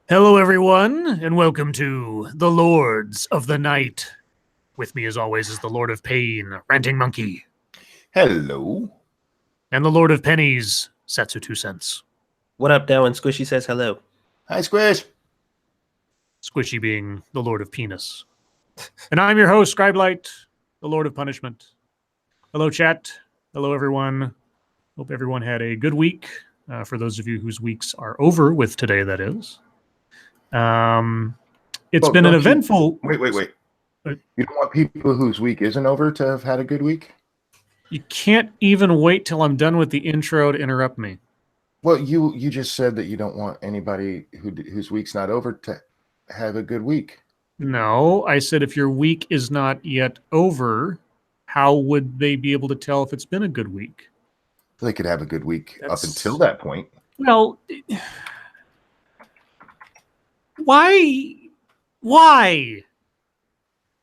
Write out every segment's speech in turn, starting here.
Hello, everyone, and welcome to the Lords of the Night. With me, as always, is the Lord of Pain, Ranting Monkey. Hello. And the Lord of Pennies, Satsu 2 cents. What up, Dell? And Squishy says hello. Hi, Squish. Squishy being the Lord of Penis. And I'm your host, Scribe, the Lord of Punishment. Hello, chat. Hello, everyone. Hope everyone had a good week. For those of you whose weeks are over with today, that is. It's been an eventful... Wait. You don't want people whose week isn't over to have had a good week? You can't even wait till I'm done with the intro to interrupt me. Well, you just said that you don't want anybody whose week's not over to have a good week. No, I said if your week is not yet over, how would they be able to tell if it's been a good week? They could have a good week up until that point. Well, why?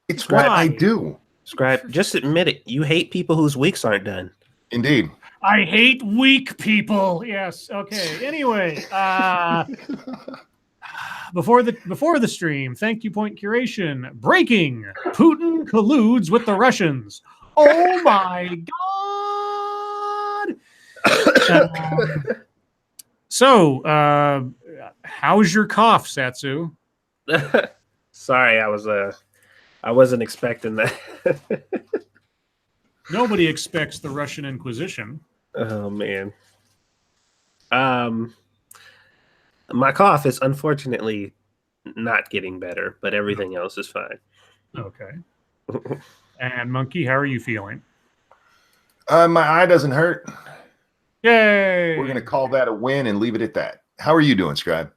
It's what I do. Scribe, just admit it. You hate people whose weeks aren't done. Indeed. I hate weak people. Yes. Okay. Anyway, before the stream, thank you, Point Curation. Breaking: Putin colludes with the Russians. Oh my God. So, how's your cough, Satsu? Sorry, I wasn't expecting that. Nobody expects the Russian Inquisition. Oh man. My cough is unfortunately not getting better, but everything else is fine. Okay. And Monkey, how are you feeling? My eye doesn't hurt. Yay! We're gonna call that a win and leave it at that. How are you doing, Scribe?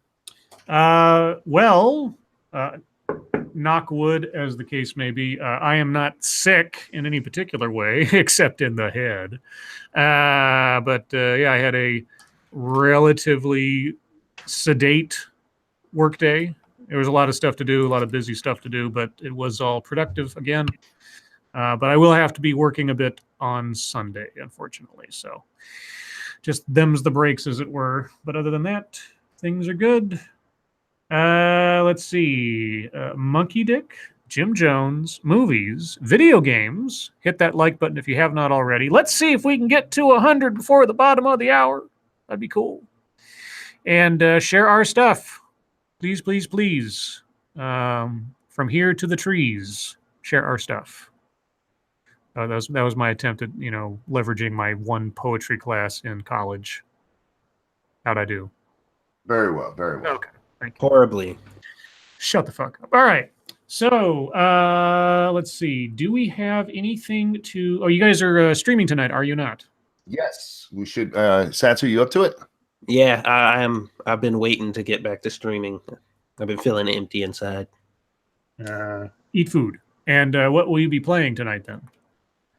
Knock wood, as the case may be. I am not sick in any particular way, except in the head. But I had a relatively sedate workday. There was a lot of stuff to do, a lot of busy stuff to do, but it was all productive again. But I will have to be working a bit on Sunday, unfortunately. So just them's the breaks, as it were. But other than that, things are good. Let's see. Monkey Dick, Jim Jones, movies, video games. Hit that like button if you have not already. Let's see if we can get to 100 before the bottom of the hour. That'd be cool. And share our stuff. Please, please, please. From here to the trees, share our stuff. That was my attempt at, leveraging my one poetry class in college. How'd I do? Very well, very well. Okay. Thank you. Horribly. Shut the fuck up. All right. So, let's see. Do we have anything to... Oh, you guys are streaming tonight, are you not? Yes, we should. Satsu, you up to it? Yeah, I am. I've been waiting to get back to streaming. I've been feeling empty inside. Eat food. And what will you be playing tonight, then?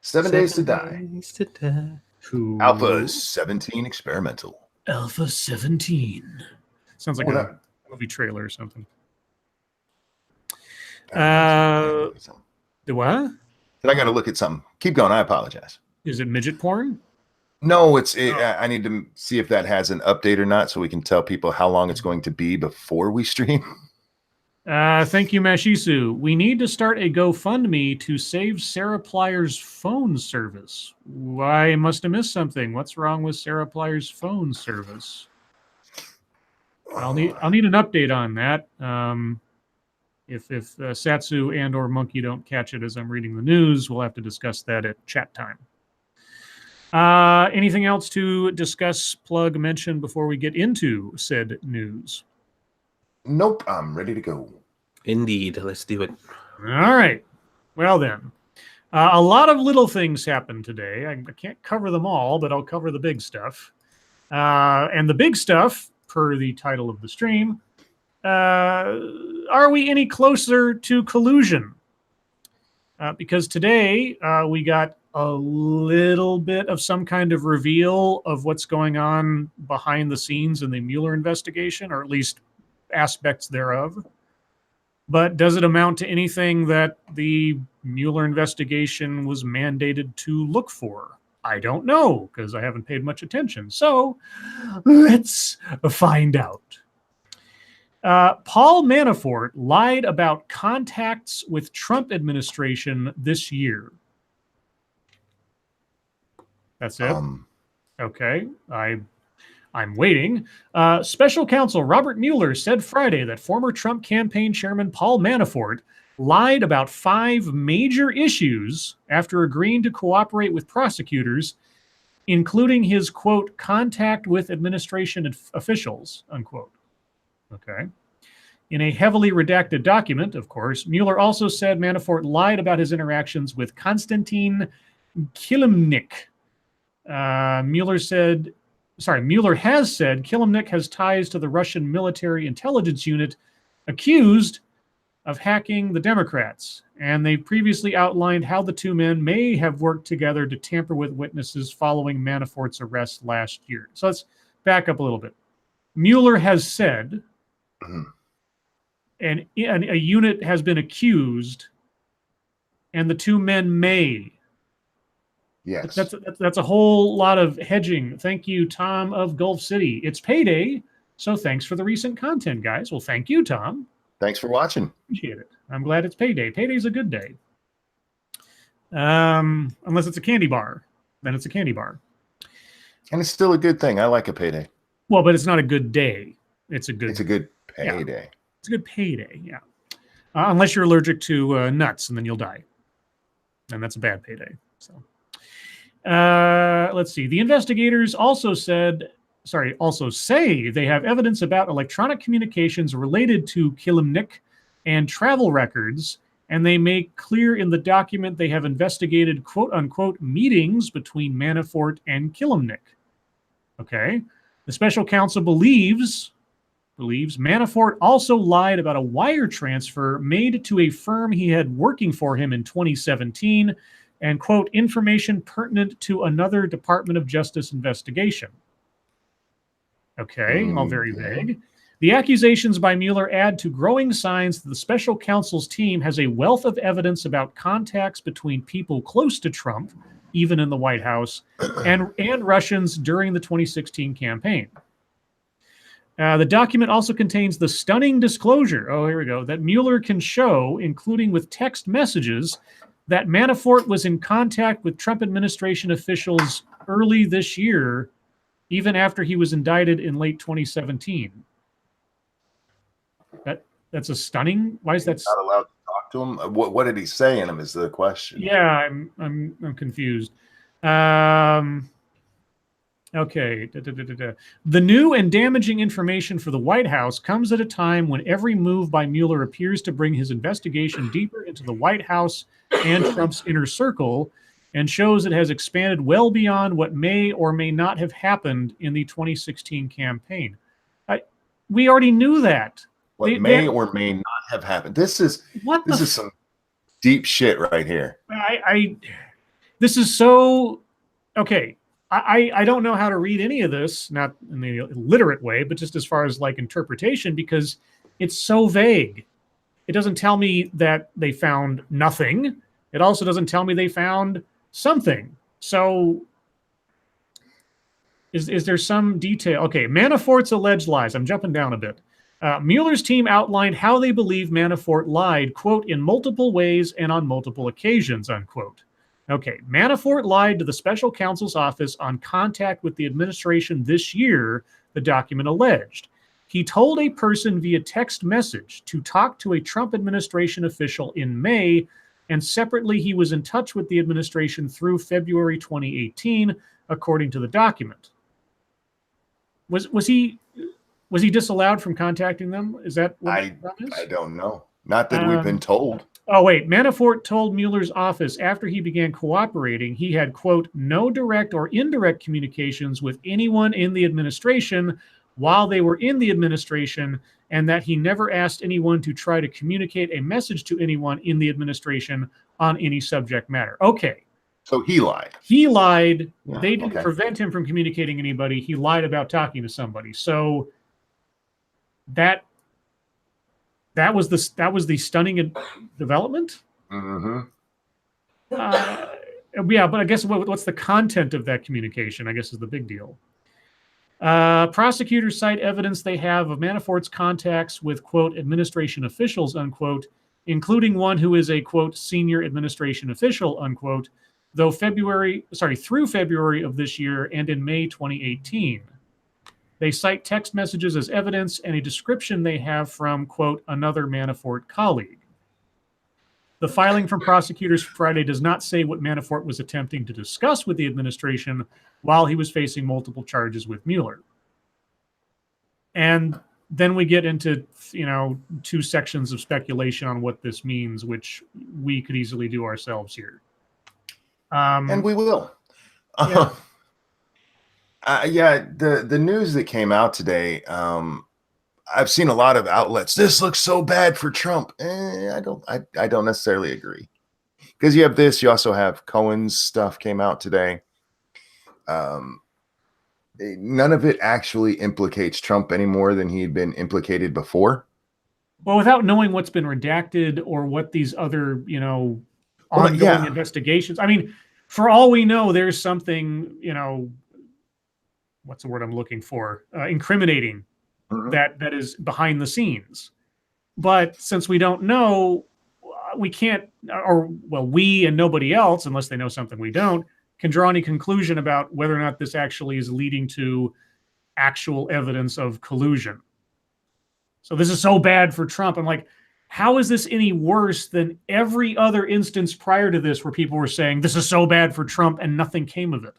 7 Days to Die. Days to Die. Cool. Alpha 17 Experimental. Alpha 17. Sounds like a movie trailer or something. The what? I got to look at something. Keep going. I apologize. Is it midget porn? No, I need to see if that has an update or not, so we can tell people how long it's going to be before we stream. Thank you, Mashisu. We need to start a GoFundMe to save Sarah Plyer's phone service. I must have missed something. What's wrong with Sarah Plyer's phone service? I'll need an update on that. If Satsu and or Monkey don't catch it as I'm reading the news, we'll have to discuss that at chat time. Anything else to discuss, plug, mention before we get into said news? Nope, I'm ready to go. Indeed, let's do it. All right. Well then, a lot of little things happened today. I can't cover them all, but I'll cover the big stuff. And the big stuff, per the title of the stream, are we any closer to collusion? Because today we got a little bit of some kind of reveal of what's going on behind the scenes in the Mueller investigation, or at least aspects thereof. But does it amount to anything that the Mueller investigation was mandated to look for? I don't know because I haven't paid much attention. So let's find out. Paul Manafort lied about contacts with Trump administration this year. That's it. Okay. I'm waiting. Special counsel Robert Mueller said Friday that former Trump campaign chairman Paul Manafort lied about 5 major issues after agreeing to cooperate with prosecutors, including his, quote, contact with administration officials, unquote. Okay. In a heavily redacted document, of course, Mueller also said Manafort lied about his interactions with Konstantin Kilimnik. Mueller has said Kilimnik has ties to the Russian military intelligence unit accused of hacking the Democrats. And they previously outlined how the two men may have worked together to tamper with witnesses following Manafort's arrest last year. So let's back up a little bit. Mueller has said, and a unit has been accused, and the two men may. Yes. That's a whole lot of hedging. Thank you, Tom of Gulf City. It's payday, so thanks for the recent content, guys. Well, thank you, Tom. Thanks for watching. Appreciate it. I'm glad it's payday. Payday's a good day. Unless it's a candy bar. Then it's a candy bar. And it's still a good thing. I like a payday. Well, but it's not a good day. It's a good payday. Yeah. It's a good payday, yeah. Unless you're allergic to nuts, and then you'll die. And that's a bad payday. So let's see. The investigators also say they have evidence about electronic communications related to Kilimnik and travel records, and they make clear in the document they have investigated quote-unquote meetings between Manafort and Kilimnik. Okay. The special counsel believes Manafort also lied about a wire transfer made to a firm he had working for him in 2017 and, quote, information pertinent to another Department of Justice investigation. Okay, all very vague. The accusations by Mueller add to growing signs that the special counsel's team has a wealth of evidence about contacts between people close to Trump, even in the White House, and Russians during the 2016 campaign. The document also contains the stunning disclosure, that Mueller can show, including with text messages, that Manafort was in contact with Trump administration officials early this year, even after he was indicted in late 2017. That's a stunning. Why is that? Not allowed to talk to him. What did he say in him? Is the question. Yeah, I'm confused. Okay. The new and damaging information for the White House comes at a time when every move by Mueller appears to bring his investigation deeper into the White House and Trump's inner circle, and shows it has expanded well beyond what may or may not have happened in the 2016 campaign. We already knew that. What may or may not have happened. This is some deep shit right here. This is so okay. I don't know how to read any of this, not in the literate way, but just as far as like interpretation, because it's so vague. It doesn't tell me that they found nothing. It also doesn't tell me they found something. So is there some detail? Okay, Manafort's alleged lies. I'm jumping down a bit. Mueller's team outlined how they believe Manafort lied, quote, in multiple ways and on multiple occasions, unquote. Okay, Manafort lied to the special counsel's office on contact with the administration this year, the document alleged. He told a person via text message to talk to a Trump administration official in May, and separately he was in touch with the administration through February 2018, according to the document. Was he disallowed from contacting them? Is that what that is? I don't know. Not that we've been told. Oh, wait. Manafort told Mueller's office after he began cooperating, he had, quote, no direct or indirect communications with anyone in the administration while they were in the administration, and that he never asked anyone to try to communicate a message to anyone in the administration on any subject matter. Okay. So he lied. He lied. Yeah, they didn't prevent him from communicating anybody. He lied about talking to somebody. So that was the stunning development. Mm-hmm. Yeah, but I guess what's the content of that communication, I guess, is the big deal. Prosecutors cite evidence they have of Manafort's contacts with, quote, administration officials, unquote, including one who is a, quote, senior administration official, unquote, through February of this year and in May 2018. They cite text messages as evidence and a description they have from, quote, another Manafort colleague. The filing from prosecutors Friday does not say what Manafort was attempting to discuss with the administration while he was facing multiple charges with Mueller. And then we get into, 2 sections of speculation on what this means, which we could easily do ourselves here. And we will. Yeah. The news that came out today, I've seen a lot of outlets. This looks so bad for Trump. I don't necessarily agree, because you have this. You also have Cohen's stuff came out today. None of it actually implicates Trump any more than he had been implicated before. Well, without knowing what's been redacted or what these other, ongoing investigations. I mean, for all we know, there's something, what's the word I'm looking for? Incriminating. That is behind the scenes. But since we don't know, we can't, we and nobody else, unless they know something we don't, can draw any conclusion about whether or not this actually is leading to actual evidence of collusion. So this is so bad for Trump. I'm like, how is this any worse than every other instance prior to this where people were saying this is so bad for Trump and nothing came of it?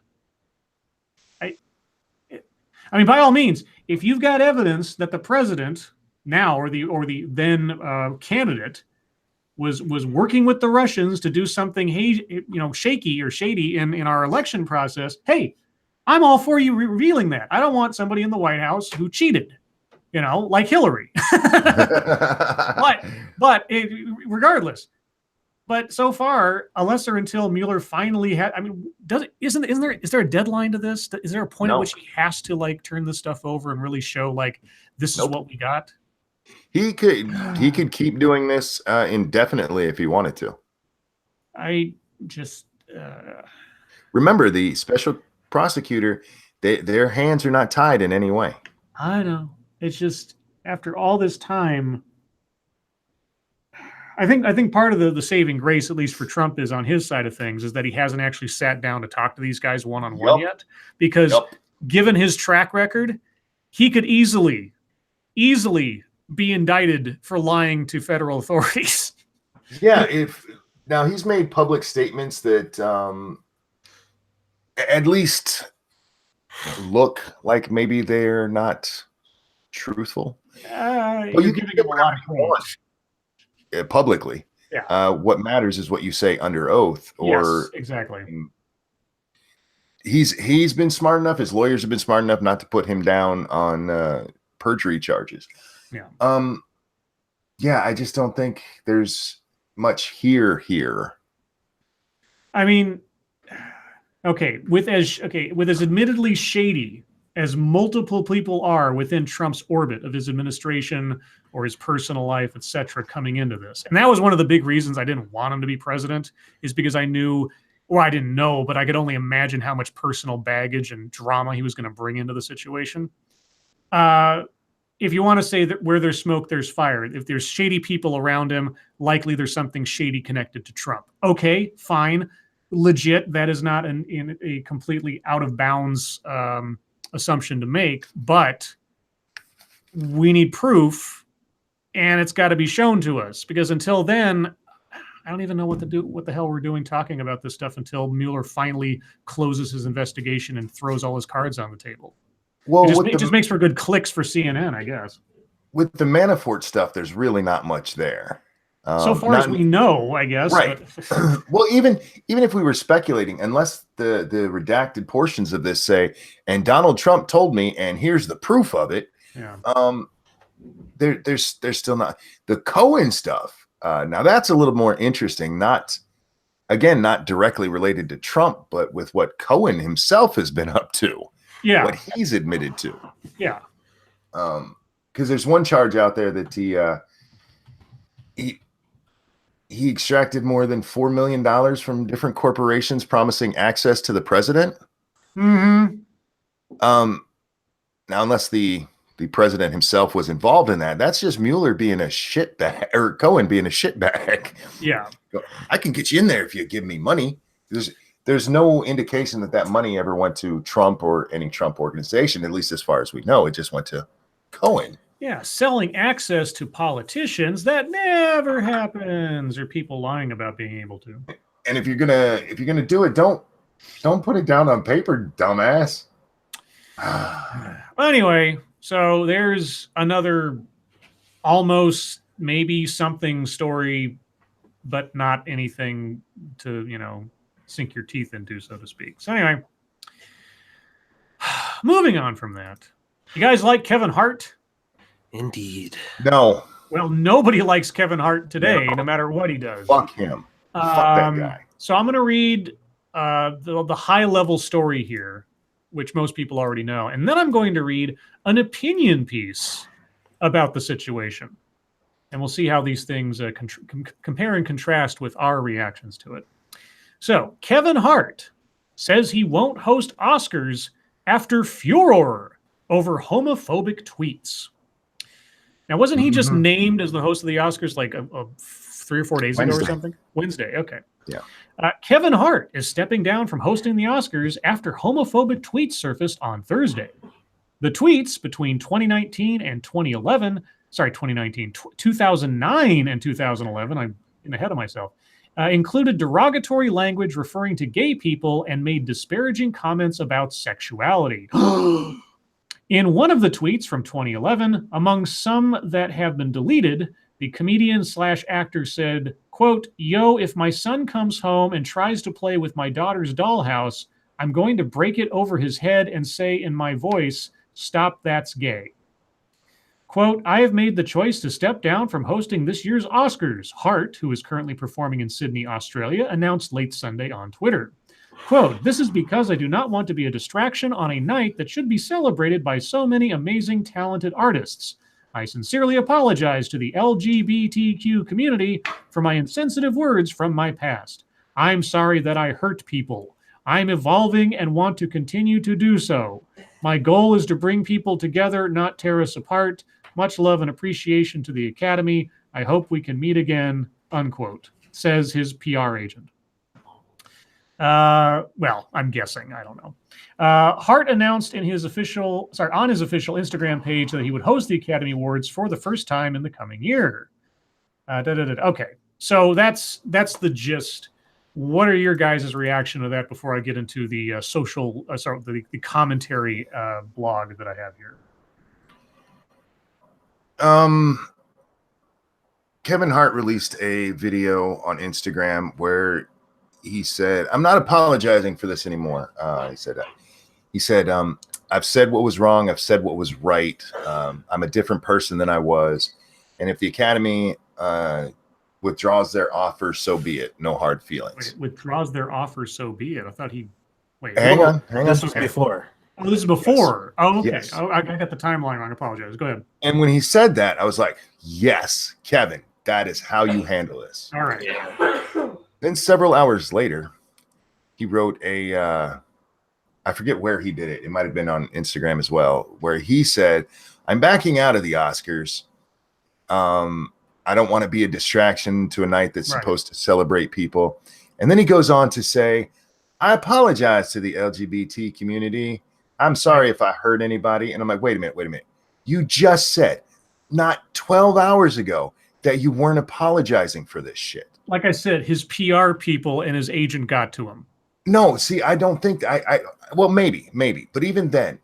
I mean, by all means, if you've got evidence that the president now or the then candidate was working with the Russians to do something shaky or shady in our election process, hey, I'm all for you revealing that. I don't want somebody in the White House who cheated, like Hillary. Regardless. But so far, unless or until Mueller finally is there a deadline to this? Is there a point at which he has to turn this stuff over and really show this is what we got? He could keep doing this indefinitely if he wanted to. I just remember the special prosecutor. Their hands are not tied in any way. I know. It's just after all this time. I think part of the saving grace, at least for Trump, is on his side of things, is that he hasn't actually sat down to talk to these guys one-on-one yet. Because given his track record, he could easily be indicted for lying to federal authorities. Yeah, now he's made public statements that at least look like maybe they're not truthful. You're giving him a lot of credit. Publicly. Yeah. What matters is what you say under oath. Yes, exactly. He's been smart enough. His lawyers have been smart enough not to put him down on perjury charges. Yeah. I just don't think there's much here. I mean, with as admittedly shady as multiple people are within Trump's orbit of his administration or his personal life, etc., coming into this. And that was one of the big reasons I didn't want him to be president, is because I knew, or I didn't know, but I could only imagine how much personal baggage and drama he was going to bring into the situation. If you want to say that where there's smoke, there's fire. If there's shady people around him, likely there's something shady connected to Trump. Okay, fine. Legit, that is not in a completely out of bounds assumption to make, but we need proof, and it's got to be shown to us, because until then, I don't even know what the hell we're doing talking about this stuff until Mueller finally closes his investigation and throws all his cards on the table. Well, it just makes for good clicks for CNN, I guess. With the Manafort stuff, there's really not much there. So far as we know, I guess. Right. Well, even if we were speculating, unless the redacted portions of this say, and Donald Trump told me, and here's the proof of it. Yeah. There's still not the Cohen stuff. Now that's a little more interesting. Not directly related to Trump, but with what Cohen himself has been up to. Yeah. What he's admitted to. Yeah. Because there's one charge out there that he extracted more than $4 million from different corporations promising access to the president. Mm-hmm. Now, unless the president himself was involved in that, that's just Mueller being a shitbag, or Cohen being a shitbag. Yeah. I can get you in there if you give me money. There's no indication that money ever went to Trump or any Trump organization, at least as far as we know. It just went to Cohen. Yeah, selling access to politicians, that never happens, or people lying about being able to. And if you're gonna do it, don't put it down on paper, dumbass. Well, anyway, so there's another almost maybe something story, but not anything to, sink your teeth into, so to speak. So anyway, moving on from that. You guys like Kevin Hart? Indeed. No. Well, nobody likes Kevin Hart today, no matter what he does. Fuck him. Fuck that guy. So I'm going to read the high-level story here, which most people already know. And then I'm going to read an opinion piece about the situation. And we'll see how these things compare and contrast with our reactions to it. So Kevin Hart says he won't host Oscars after furor over homophobic tweets. Now, wasn't he just named as the host of the Oscars like 3 or 4 days ago or something? Wednesday, okay. Yeah. Kevin Hart is stepping down from hosting the Oscars after homophobic tweets surfaced on Thursday. The tweets between 2009 and 2011, I'm getting ahead of myself, included derogatory language referring to gay people and made disparaging comments about sexuality. In one of the tweets from 2011, among some that have been deleted, the comedian/actor said, quote, "Yo, if my son comes home and tries to play with my daughter's dollhouse, I'm going to break it over his head and say in my voice, stop, that's gay." Quote, "I have made the choice to step down from hosting this year's Oscars," Hart, who is currently performing in Sydney, Australia, announced late Sunday on Twitter. Quote, "This is because I do not want to be a distraction on a night that should be celebrated by so many amazing, talented artists. I sincerely apologize to the LGBTQ community for my insensitive words from my past. I'm sorry that I hurt people. I'm evolving and want to continue to do so. My goal is to bring people together, not tear us apart. Much love and appreciation to the Academy. I hope we can meet again," unquote, says his PR agent. Well, I'm guessing. I don't know. Hart announced on his official Instagram page that he would host the Academy Awards for the first time in the coming year. Okay, so that's the gist. What are your guys' reaction to that before I get into the the commentary blog that I have here? Kevin Hart released a video on Instagram where he said, "I'm not apologizing for this anymore." He said, "I've said what was wrong. I've said what was right. I'm a different person than I was. And if the Academy withdraws their offer, so be it. No hard feelings." Wait, withdraws their offer, so be it. I thought he... Wait. Hang on. This was before. Oh, this is before. Yes. Oh, okay. Yes. Oh, I got the timeline wrong. I apologize. Go ahead. And when he said that, I was like, yes, Kevin, that is how you handle this. All right. Then several hours later, he wrote I forget where he did it. It might have been on Instagram as well, where he said, "I'm backing out of the Oscars. I don't want to be a distraction to a night that's supposed to celebrate people." And then he goes on to say, "I apologize to the LGBT community. I'm sorry if I hurt anybody." And I'm like, wait a minute. You just said not 12 hours ago that you weren't apologizing for this shit. Like I said, his PR people and his agent got to him. No, see, I don't think well, maybe. But even then,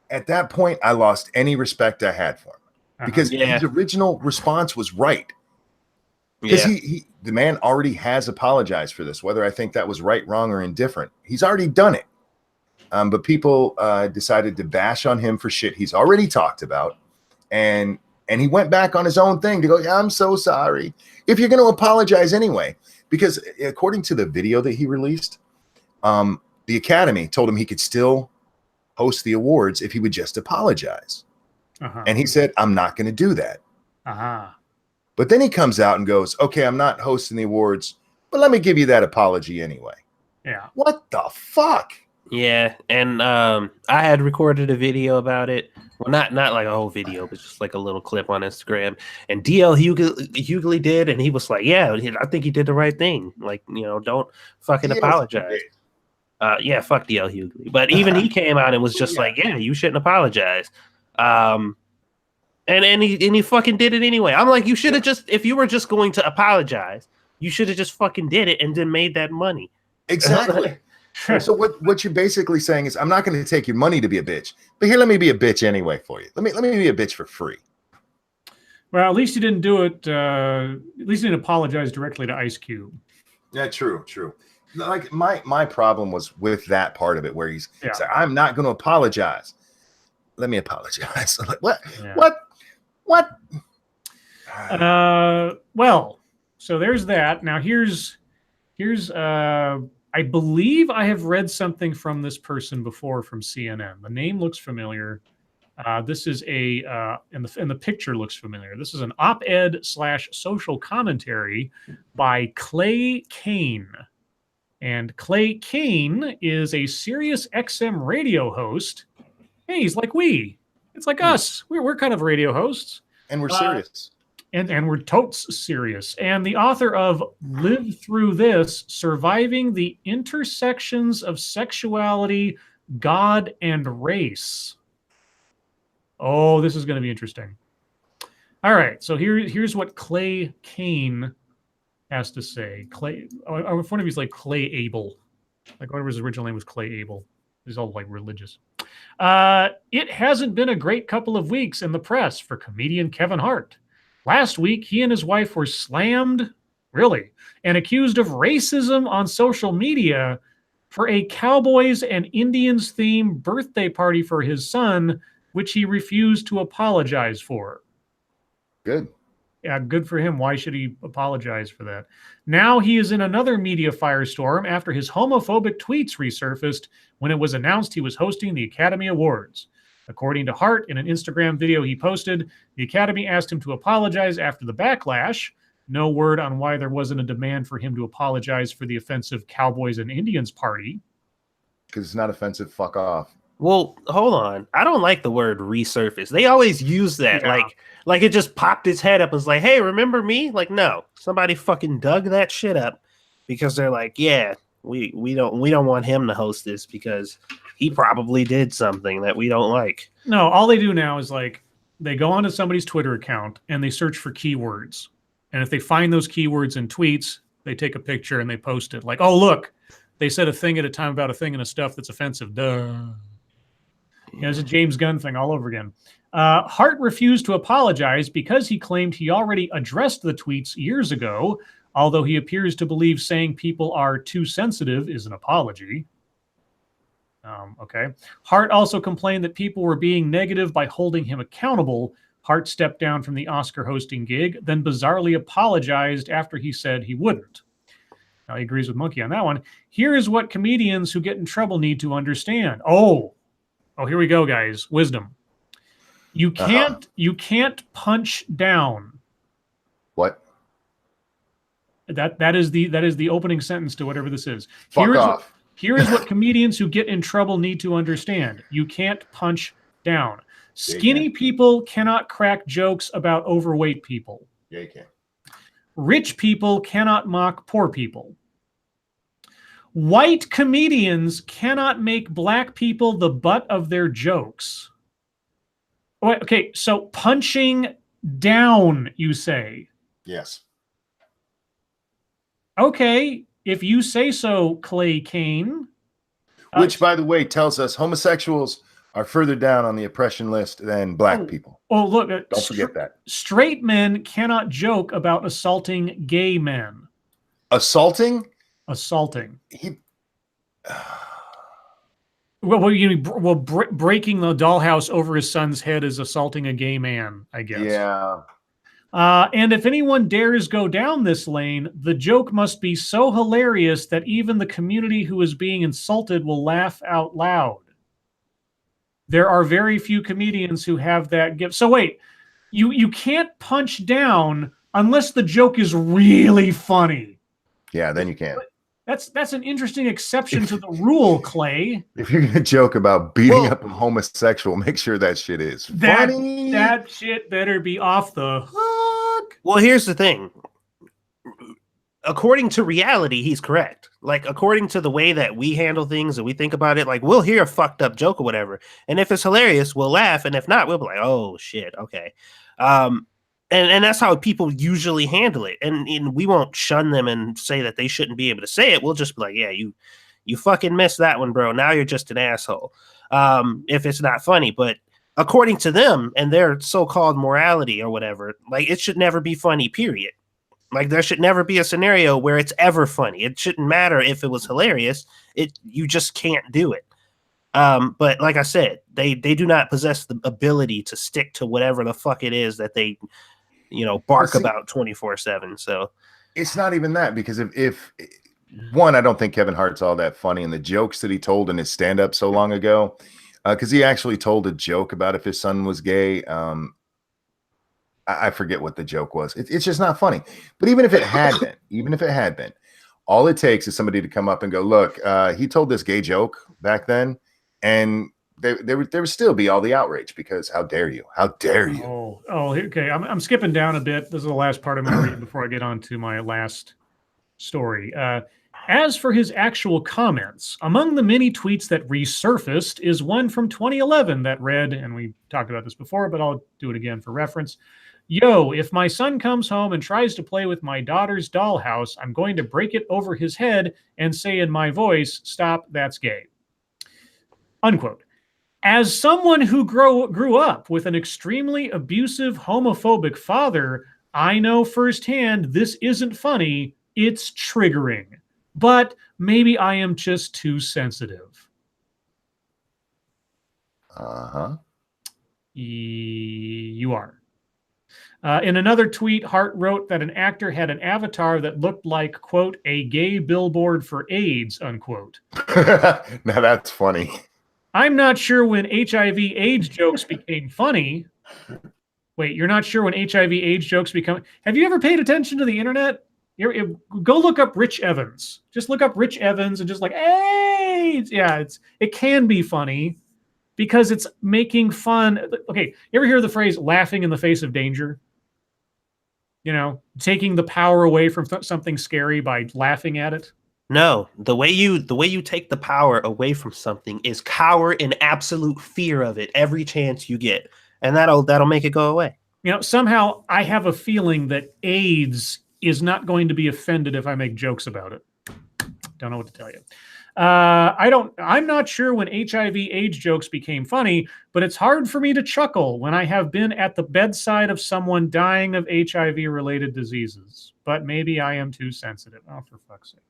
at that point, I lost any respect I had for him because his original response was right. Because the man already has apologized for this, whether I think that was right, wrong, or indifferent. He's already done it. But people decided to bash on him for shit he's already talked about. And he went back on his own thing to go, "Yeah, I'm so sorry." If you're going to apologize anyway, because according to the video that he released, the Academy told him he could still host the awards if he would just apologize. And he said, "I'm not going to do that." But then he comes out and goes, okay, I'm not hosting the awards, but let me give you that apology anyway. Yeah. What the fuck? Yeah, and I had recorded a video about it. Well, not like a whole video, but just like a little clip on Instagram. And DL Hughley did, and he was like, "Yeah, I think he did the right thing. Like, don't fucking apologize." Yeah, fuck DL Hughley. But even he came out and was just like, "Yeah, you shouldn't apologize." And he fucking did it anyway. I'm like, you should have just, if you were just going to apologize, you should have just fucking did it and then made that money. Exactly. So what you're basically saying is, I'm not going to take your money to be a bitch, but here, let me be a bitch anyway for you. Let me be a bitch for free. Well, at least you didn't do it. At least you didn't apologize directly to Ice Cube. Yeah, true. Like my problem was with that part of it, where he's like, I'm not going to apologize. Let me apologize. I'm like, what? Yeah. What? Well, so there's that. Now here's I believe I have read something from this person before from CNN. The name looks familiar. This is and the picture looks familiar. This is an op-ed / social commentary by Clay Kane. And Clay Kane is a Sirius XM radio host. Hey, he's like it's like us. We're kind of radio hosts. And we're serious. And we're totes serious. And the author of Live Through This, Surviving the Intersections of Sexuality, God, and Race. Oh, this is going to be interesting. All right, so here's what Clay Kane has to say. Clay, in front of he's like Clay Abel. Like whatever his original name was, Clay Abel. He's all like religious. It hasn't been a great couple of weeks in the press for comedian Kevin Hart. Last week, he and his wife were slammed, really, and accused of racism on social media for a Cowboys and Indians themed birthday party for his son, which he refused to apologize for. Good. Yeah, good for him. Why should he apologize for that? Now he is in another media firestorm after his homophobic tweets resurfaced when it was announced he was hosting the Academy Awards. According to Hart, in an Instagram video he posted, the Academy asked him to apologize after the backlash. No word on why there wasn't a demand for him to apologize for the offensive Cowboys and Indians party. Because it's not offensive. Fuck off. Well, hold on. I don't like the word resurface. They always use that. Yeah. Like it just popped its head up and was like, hey, remember me? Like, no. Somebody fucking dug that shit up because they're like, yeah, we don't want him to host this because he probably did something that we don't like. No, all they do now is like they go onto somebody's Twitter account and they search for keywords. And if they find those keywords in tweets, they take a picture and they post it. Like, oh, look, they said a thing at a time about a thing and a stuff that's offensive. Duh. Yeah, it's a James Gunn thing all over again. Hart refused to apologize because he claimed he already addressed the tweets years ago, although he appears to believe saying people are too sensitive is an apology. Okay. Hart also complained that people were being negative by holding him accountable. Hart stepped down from the Oscar hosting gig, then bizarrely apologized after he said he wouldn't. Now he agrees with Monkey on that one. Here is what comedians who get in trouble need to understand. Oh, here we go, guys. Wisdom. You can't punch down. What? That is the opening sentence to whatever this is. Fuck off. Here is what comedians who get in trouble need to understand. You can't punch down. Skinny people cannot crack jokes about overweight people. Yeah, you can. Rich people cannot mock poor people. White comedians cannot make black people the butt of their jokes. Okay, so punching down, you say? Yes. Okay, if you say so, Clay Kane. Which, by the way, tells us homosexuals are further down on the oppression list than black people. Oh, look. Don't forget that. Straight men cannot joke about assaulting gay men. Assaulting? Assaulting. Breaking the dollhouse over his son's head is assaulting a gay man, I guess. Yeah. And if anyone dares go down this lane, the joke must be so hilarious that even the community who is being insulted will laugh out loud. There are very few comedians who have that gift. So wait, you can't punch down, unless the joke is really funny. Yeah, then you can. That's an interesting exception to the rule, Clay. If you're gonna joke about beating up a homosexual, make sure that shit is funny. That shit better be off the hook. Well, here's the thing. According to reality, he's correct. Like, according to the way that we handle things and we think about it, like, we'll hear a fucked up joke or whatever. And if it's hilarious, we'll laugh. And if not, we'll be like, oh, shit, okay. And that's how people usually handle it. And we won't shun them and say that they shouldn't be able to say it. We'll just be like, yeah, you fucking missed that one, bro. Now you're just an asshole. If it's not funny. But according to them and their so-called morality or whatever, like, it should never be funny, period. Like, there should never be a scenario where it's ever funny. It shouldn't matter if it was hilarious. You just can't do it. But like I said, they do not possess the ability to stick to whatever the fuck it is that they, bark about 24/7. So it's not even that, because if one, I don't think Kevin Hart's all that funny, and the jokes that he told in his stand-up so long ago, because he actually told a joke about if his son was gay. I forget what the joke was. It's just not funny. But even if it had been, all it takes is somebody to come up and go, look, he told this gay joke back then, and there would still be all the outrage, because how dare you? How dare you? Oh, okay. I'm skipping down a bit. This is the last part I'm going to read before I get on to my last story. As for his actual comments, among the many tweets that resurfaced is one from 2011 that read, and we talked about this before, but I'll do it again for reference. Yo, if my son comes home and tries to play with my daughter's dollhouse, I'm going to break it over his head and say in my voice, stop, that's gay. Unquote. As someone who grew up with an extremely abusive, homophobic father, I know firsthand this isn't funny, it's triggering. But maybe I am just too sensitive. Uh-huh. You are. In another tweet, Hart wrote that an actor had an avatar that looked like, quote, a gay billboard for AIDS, unquote. Now that's funny. I'm not sure when HIV/AIDS jokes became funny. Wait, you're not sure when HIV/AIDS jokes become... Have you ever paid attention to the internet? Go look up Rich Evans. Just look up Rich Evans and just like, AIDS. Yeah, it can be funny because it's making fun. Okay, you ever hear the phrase laughing in the face of danger? Taking the power away from something scary by laughing at it. No, the way you take the power away from something is cower in absolute fear of it every chance you get, and that'll make it go away. Somehow I have a feeling that AIDS is not going to be offended if I make jokes about it. Don't know what to tell you. I'm not sure when HIV/AIDS jokes became funny, but it's hard for me to chuckle when I have been at the bedside of someone dying of HIV-related diseases. But maybe I am too sensitive. Oh, for fuck's sake!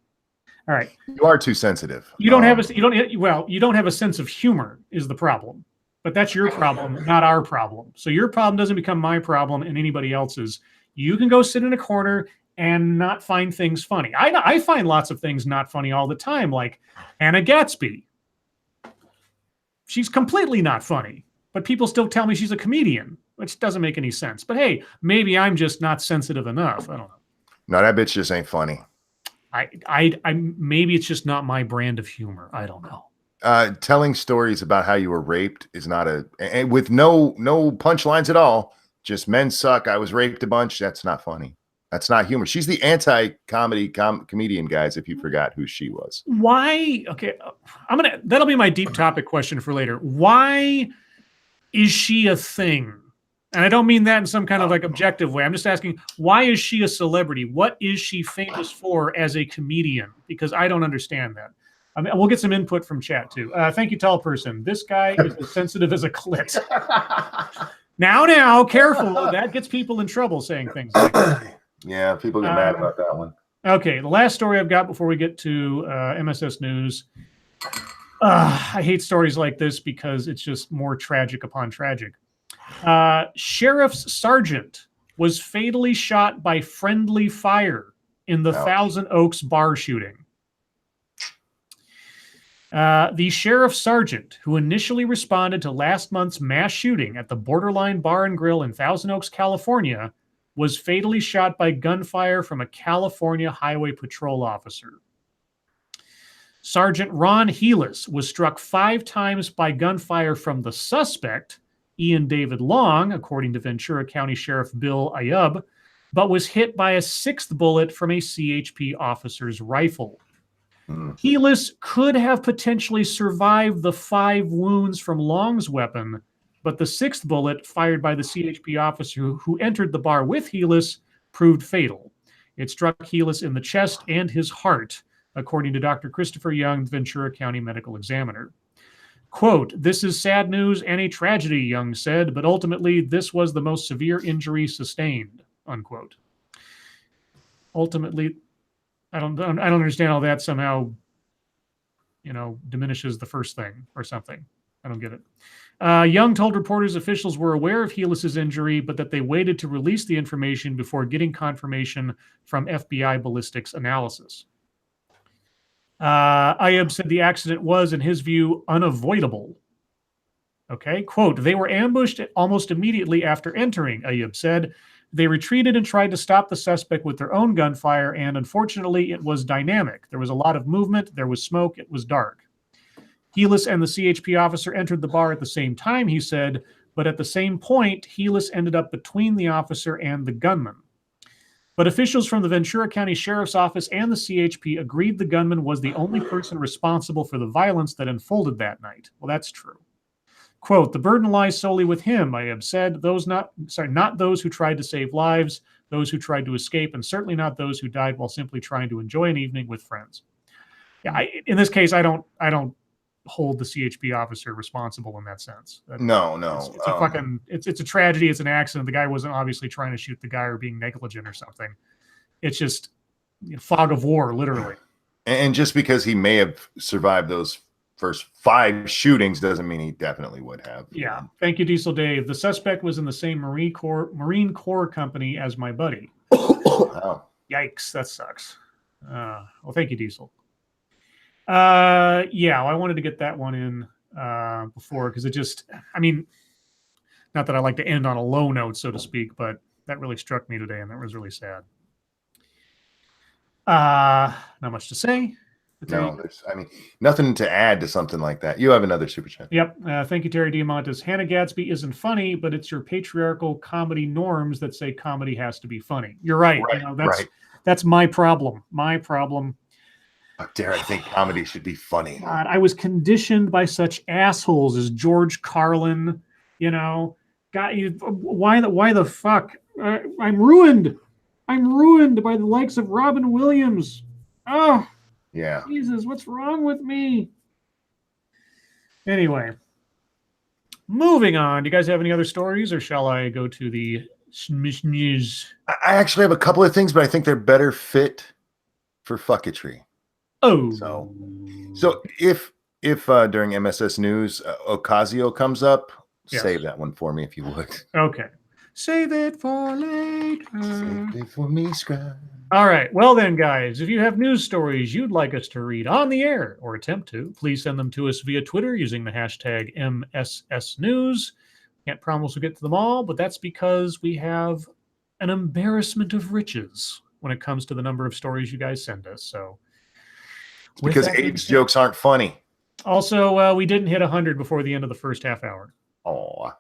All right, you are too sensitive. You don't have a sense of humor is the problem. But that's your problem, not our problem. So your problem doesn't become my problem and anybody else's. You can go sit in a corner and not find things funny. I find lots of things not funny all the time, like Hannah Gatsby. She's completely not funny, but people still tell me she's a comedian, which doesn't make any sense. But hey, maybe I'm just not sensitive enough. I don't know. No, that bitch just ain't funny. I maybe it's just not my brand of humor. I don't know. Telling stories about how you were raped is not and with no punchlines at all. Just men suck. I was raped a bunch. That's not funny. That's not humor. She's the anti-comedy comedian, guys, if you forgot who she was. Why? Okay, that'll be my deep topic question for later. Why is she a thing? And I don't mean that in some kind of like objective way. I'm just asking, why is she a celebrity? What is she famous for as a comedian? Because I don't understand that. I mean, we'll get some input from chat too. Thank you, tall person. This guy is as sensitive as a clit. Now, careful. That gets people in trouble saying things like that. Yeah, people get mad about that one. Okay, the last story I've got before we get to MSS News. I hate stories like this because it's just more tragic upon tragic. Sheriff's sergeant was fatally shot by friendly fire in the Thousand Oaks bar shooting. The sheriff's sergeant, who initially responded to last month's mass shooting at the Borderline Bar and Grill in Thousand Oaks, California, was fatally shot by gunfire from a California Highway Patrol officer. Sergeant Ron Heelis was struck 5 times by gunfire from the suspect, Ian David Long, according to Ventura County Sheriff Bill Ayub, but was hit by a 6th bullet from a CHP officer's rifle. Heelis could have potentially survived the 5 wounds from Long's weapon, but the 6th bullet, fired by the CHP officer who entered the bar with Heelis, proved fatal. It struck Heelis in the chest and his heart, according to Dr. Christopher Young, Ventura County medical examiner. Quote, "This is sad news and a tragedy," Young said, "but ultimately this was the most severe injury sustained," unquote. Ultimately, I don't understand how that somehow, diminishes the first thing or something. I don't get it. Young told reporters officials were aware of Heelis's injury, but that they waited to release the information before getting confirmation from FBI ballistics analysis. Ayub said the accident was, in his view, unavoidable. Okay, quote, "They were ambushed almost immediately after entering," Ayub said. "They retreated and tried to stop the suspect with their own gunfire, and unfortunately, it was dynamic. There was a lot of movement, there was smoke, it was dark." Heelis and the CHP officer entered the bar at the same time, he said, but at the same point, Heelis ended up between the officer and the gunman. But officials from the Ventura County Sheriff's Office and the CHP agreed the gunman was the only person responsible for the violence that unfolded that night. Well, that's true. Quote, "The burden lies solely with him," Ayub said. Not those who tried to save lives, those who tried to escape, and certainly not those who died while simply trying to enjoy an evening with friends. Yeah, in this case, I don't hold the CHP officer responsible in that sense. No. It's a tragedy. It's an accident. The guy wasn't obviously trying to shoot the guy or being negligent or something. It's just fog of war, literally. And just because he may have survived those first 5 shootings doesn't mean he definitely would have. Yeah. Thank you, Diesel Dave. "The suspect was in the same Marine Corps company as my buddy." Wow. Yikes, that sucks. Well, thank you, Diesel. Yeah, I wanted to get that one in before, because it just, not that I like to end on a low note, so to speak, but that really struck me today, and that was really sad. Not much to say. No, there's, nothing to add to something like that. You have another super chat. Yep. Thank you, Terry Diamantis. "Hannah Gadsby isn't funny, but it's your patriarchal comedy norms that say comedy has to be funny." You're right. That's my problem. How dare I think comedy should be funny? God, I was conditioned by such assholes as George Carlin. God, why the fuck? I'm ruined. I'm ruined by the likes of Robin Williams. Oh, yeah. Jesus, what's wrong with me? Anyway, moving on. Do you guys have any other stories, or shall I go to the news? I actually have a couple of things, but I think they're better fit for fucketry. Oh, so if during MSS News Ocasio comes up, yes, save that one for me if you would. Okay, save it for later. Save it for me, Scribe. All right. Well then, guys, if you have news stories you'd like us to read on the air or attempt to, please send them to us via Twitter using the hashtag MSSNews. Can't promise we'll get to them all, but that's because we have an embarrassment of riches when it comes to the number of stories you guys send us. So. Because AIDS jokes aren't funny. Also, we didn't hit 100 before the end of the first half hour. Oh,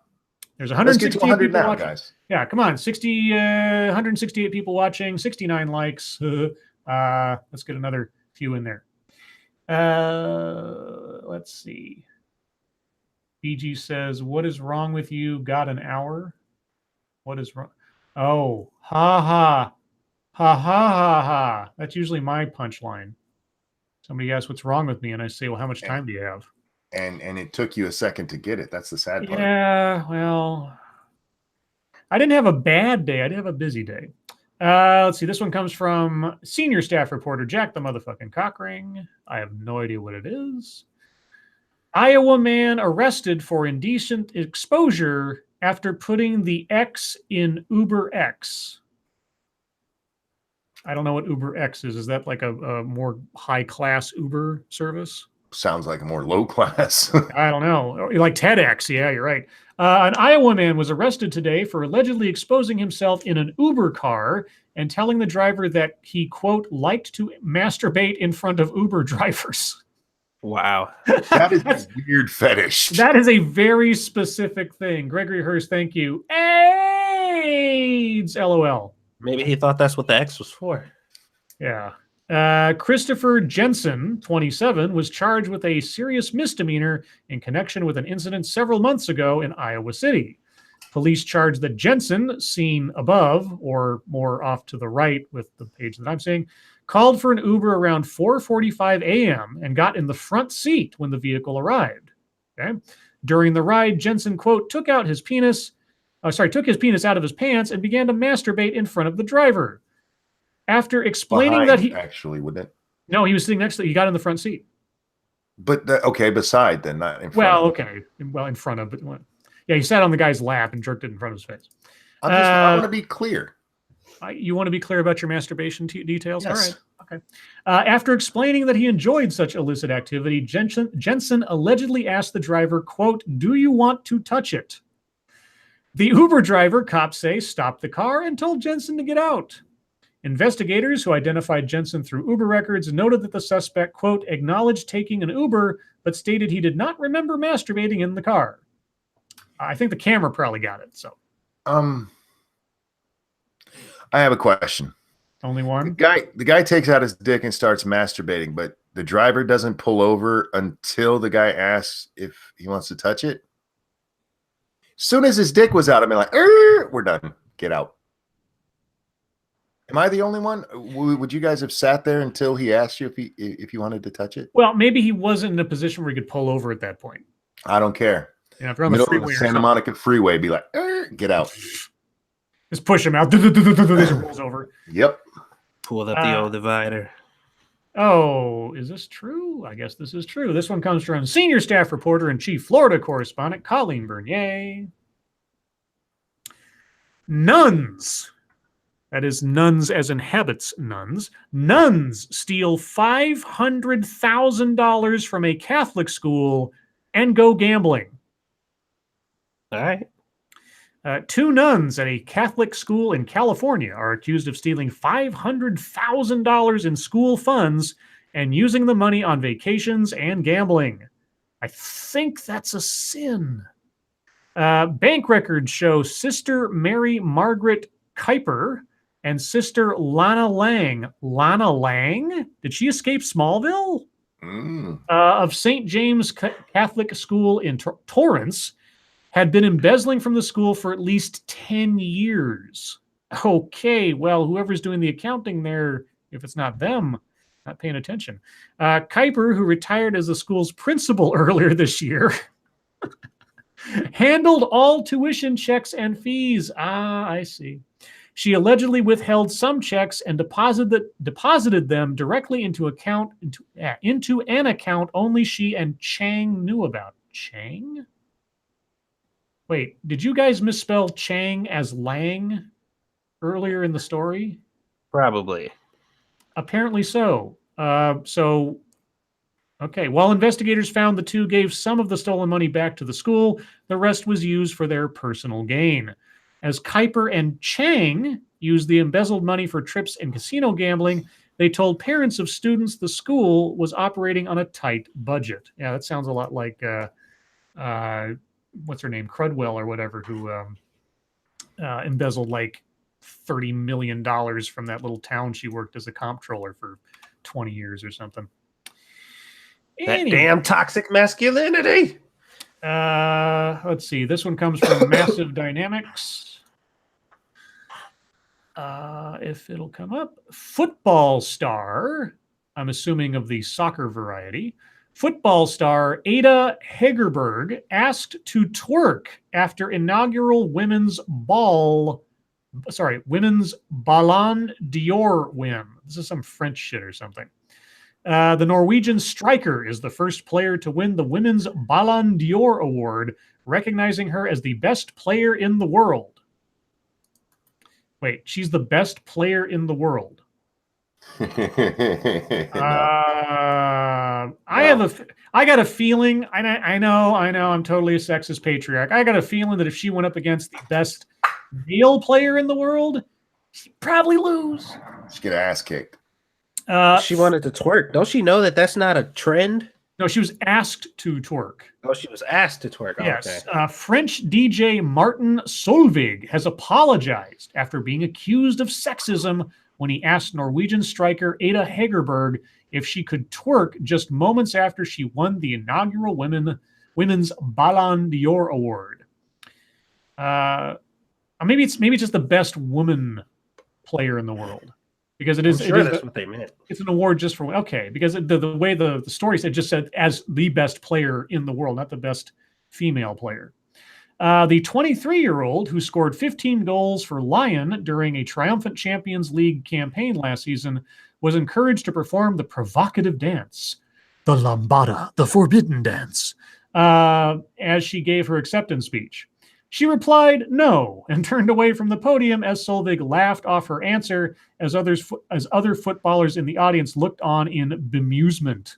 there's 168 people now, watching. Guys. Yeah, come on, 168 people watching, 69 likes. Let's get another few in there. Let's see. BG says, "What is wrong with you? Got an hour? What is wrong? Oh, ha ha, ha ha ha ha." That's usually my punchline. Somebody asks what's wrong with me, and I say, "Well, how much time do you have?" And it took you a second to get it. That's the sad part. Yeah, well, I didn't have a bad day. I did have a busy day. Let's see. This one comes from senior staff reporter Jack the motherfucking Cockring. I have no idea what it is. "Iowa man arrested for indecent exposure after putting the X in Uber X." I don't know what Uber X is. Is that like a more high-class Uber service? sounds like a more low class. I don't know. Like TEDx. Yeah, you're right. An Iowa man was arrested today for allegedly exposing himself in an Uber car and telling the driver that he, quote, liked to masturbate in front of Uber drivers. Wow. That is a weird fetish. That is a very specific thing. Gregory Hurst, thank you. AIDS, LOL. Maybe he thought that's what the X was for. Yeah. Christopher Jensen, 27, was charged with a serious misdemeanor in connection with an incident several months ago in Iowa City. Police charged that Jensen, seen above, or more off to the right with the page that I'm seeing, called for an Uber around 4:45 a.m. and got in the front seat when the vehicle arrived. Okay. During the ride, Jensen, quote, took his penis out of his pants and began to masturbate in front of the driver. After explaining Behind, that he actually, wouldn't it? No, he was sitting next to he got in the front seat. But okay, beside then, not in front. Well, okay. Well, in front of, but yeah, he sat on the guy's lap and jerked it in front of his face. I want to be clear. You want to be clear about your masturbation details? Yes. All right. Okay. After explaining that he enjoyed such illicit activity, Jensen allegedly asked the driver, quote, do you want to touch it? The Uber driver, cops say, stopped the car and told Jensen to get out. Investigators who identified Jensen through Uber records noted that the suspect, quote, acknowledged taking an Uber, but stated he did not remember masturbating in the car. I think the camera probably got it. So, I have a question. Only one? The guy takes out his dick and starts masturbating, but the driver doesn't pull over until the guy asks if he wants to touch it. As soon as his dick was out, I'm like, we're done. Get out. Am I the only one? Would you guys have sat there until he asked you if you wanted to touch it? Well, maybe he wasn't in a position where he could pull over at that point. I don't care. Yeah, if you're on the Middle freeway of the or Santa something, Monica freeway, be like, get out. just push him out. This rolls over. Yep. Pulled up the old divider. Oh, is this true? I guess this is true. This one comes from senior staff reporter and chief Florida correspondent Colleen Bernier. Nuns. That is nuns as in habits nuns. Nuns steal $500,000 from a Catholic school and go gambling. All right. Two nuns at a Catholic school in California are accused of stealing $500,000 in school funds and using the money on vacations and gambling. I think that's a sin. Bank records show Sister Mary Margaret Kuiper and Sister Lana Lang. Lana Lang? Did she escape Smallville? Of St. James Catholic School in Torrance had been embezzling from the school for at least 10 years. Okay, well, whoever's doing the accounting there, if it's not them, not paying attention. Kuiper, who retired as the school's principal earlier this year, handled all tuition checks and fees. I see. She allegedly withheld some checks and deposited them directly into an account only she and Chang knew about. Chang? Wait, did you guys misspell Chang as Lang earlier in the story? Probably. Apparently so. Okay. While investigators found the two gave some of the stolen money back to the school, the rest was used for their personal gain. As Kuiper and Chang used the embezzled money for trips and casino gambling, they told parents of students the school was operating on a tight budget. Yeah, that sounds a lot like, what's her name? Crudwell or whatever, who embezzled like $30 million from that little town she worked as a comptroller for 20 years or something. That damn toxic masculinity. Let's see. This one comes from Massive Dynamics. If it'll come up. Football star, I'm assuming of the soccer variety. Football star Ada Hegerberg asked to twerk after inaugural women's Ballon d'Or win. This is some French shit or something. The Norwegian striker is the first player to win the Women's Ballon d'Or award, recognizing her as the best player in the world. Wait, she's the best player in the world. No. I got a feeling. I know. I'm totally a sexist patriarch. I got a feeling that if she went up against the best male player in the world, she'd probably lose. She'd get her ass kicked. She wanted to twerk. Don't she know that that's not a trend? No, she was asked to twerk. Oh, she was asked to twerk. Yes. Okay. French DJ Martin Solveig has apologized after being accused of sexism when he asked Norwegian striker Ada Hegerberg if she could twerk just moments after she won the inaugural Women's Ballon d'Or award. Maybe it's just the best woman player in the world. Because it is, I'm sure that's what they meant. It's an award just for because the way the story said, just said as the best player in the world, not the best female player. The 23-year-old who scored 15 goals for Lyon during a triumphant Champions League campaign last season was encouraged to perform the provocative dance, the lambada, the forbidden dance, as she gave her acceptance speech. She replied no and turned away from the podium as Solveig laughed off her answer as other footballers in the audience looked on in bemusement.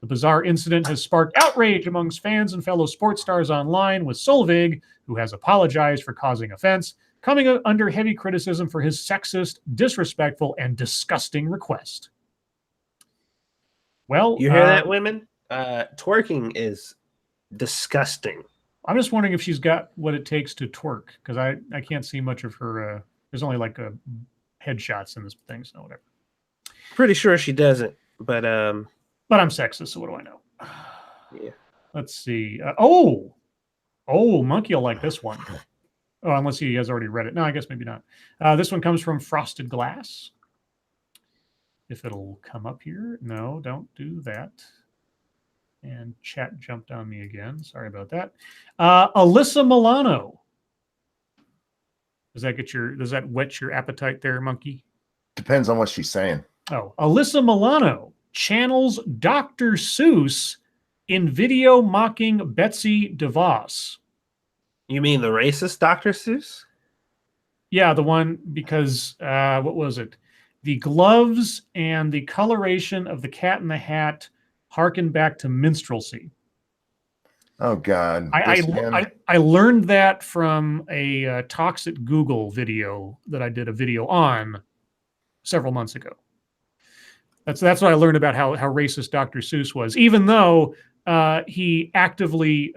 The bizarre incident has sparked outrage amongst fans and fellow sports stars online, with Solveig, who has apologized for causing offense, coming under heavy criticism for his sexist, disrespectful, and disgusting request. Well, you hear that, women? Twerking is disgusting. I'm just wondering if she's got what it takes to twerk, because I can't see much of her. There's only like headshots in this thing, so whatever. Pretty sure she doesn't, but I'm sexist, so what do I know? Yeah. Let's see. Monkey will like this one. Oh, unless he has already read it. No, I guess maybe not. This one comes from Frosted Glass. If it'll come up here. No, don't do that. And chat jumped on me again. Sorry about that. Alyssa Milano. Does that whet your appetite there, Monkey? Depends on what she's saying. Oh, Alyssa Milano channels Dr. Seuss in video mocking Betsy DeVos. You mean the racist Dr. Seuss? Yeah, the one because what was it? The gloves and the coloration of the Cat in the Hat harken back to minstrelsy. Oh God! I learned that from a Talks at Google video that I did a video on several months ago. That's what I learned about how racist Dr. Seuss was, even though he actively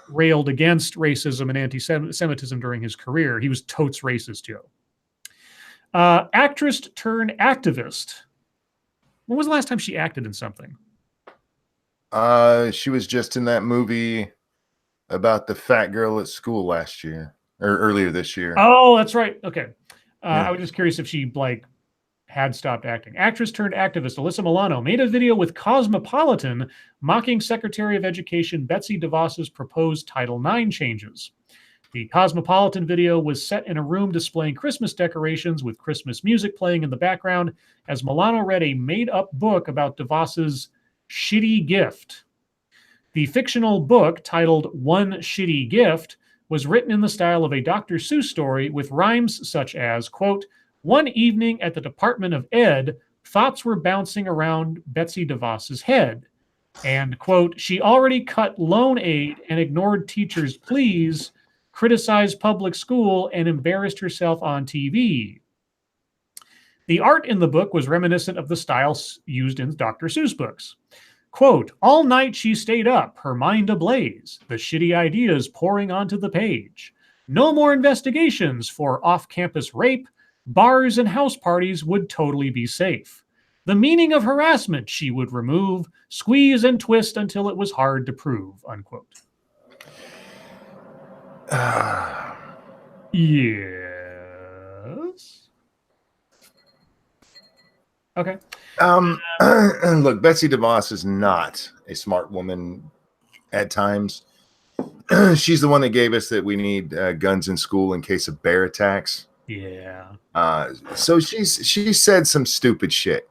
railed against racism and anti-Semitism during his career. He was totes racist, Joe. Actress turned activist. When was the last time she acted in something? She was just in that movie about the fat girl at school last year or earlier this year. Oh, that's right. Okay. I was just curious if she had stopped acting. Actress turned activist Alyssa Milano made a video with Cosmopolitan mocking Secretary of Education Betsy DeVos's proposed Title IX changes. The Cosmopolitan video was set in a room displaying Christmas decorations with Christmas music playing in the background as Milano read a made-up book about DeVos's Shitty Gift. The fictional book, titled One Shitty Gift, was written in the style of a Dr. Seuss story with rhymes such as, quote, "One evening at the Department of Ed, thoughts were bouncing around Betsy DeVos's head," and, quote, "She already cut loan aid and ignored teachers' pleas, criticized public school, and embarrassed herself on TV." The art in the book was reminiscent of the style used in Dr. Seuss books. Quote, "All night she stayed up, her mind ablaze, the shitty ideas pouring onto the page. No more investigations for off-campus rape. Bars and house parties would totally be safe. The meaning of harassment she would remove, squeeze and twist until it was hard to prove," unquote. Yes. Okay. Look, Betsy DeVos is not a smart woman at times. She's the one that gave us that we need guns in school in case of bear attacks. Yeah. So she said some stupid shit,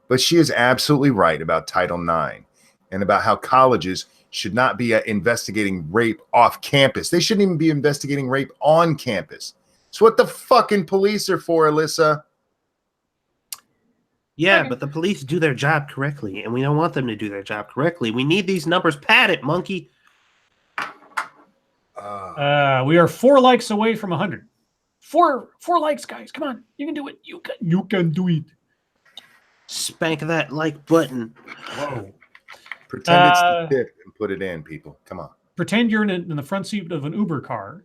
but she is absolutely right about Title IX and about how colleges should not be investigating rape off campus. They shouldn't even be investigating rape on campus. It's what the fucking police are for, Alyssa. Yeah, Okay. but the police do their job correctly, and we don't want them to do their job correctly. We need these numbers padded, monkey. We are 4 likes away from 100. Four likes, guys. Come on, you can do it. You can do it. Spank that like button. Whoa. Pretend it's the tip and put it in, people. Come on. Pretend you're in the front seat of an Uber car,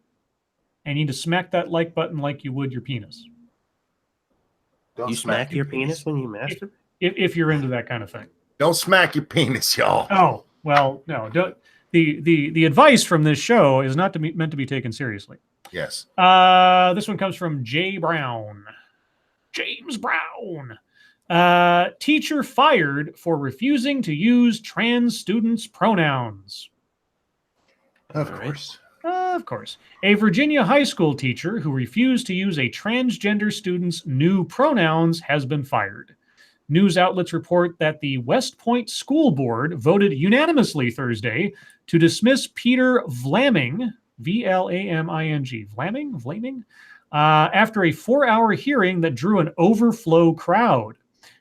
and you need to smack that like button like you would your penis. Don't You smack your penis when you masturbate? If you're into that kind of thing. Don't smack your penis, y'all. Oh, well, no. The advice from this show is not meant to be taken seriously. Yes. This one comes from Jay Brown. James Brown. Teacher fired for refusing to use trans students' pronouns. Of course. Of course. A Virginia high school teacher who refused to use a transgender student's new pronouns has been fired. News outlets report that the West Point School Board voted unanimously Thursday to dismiss Peter Vlaming, V-L-A-M-I-N-G, Vlaming, after a 4-hour hearing that drew an overflow crowd.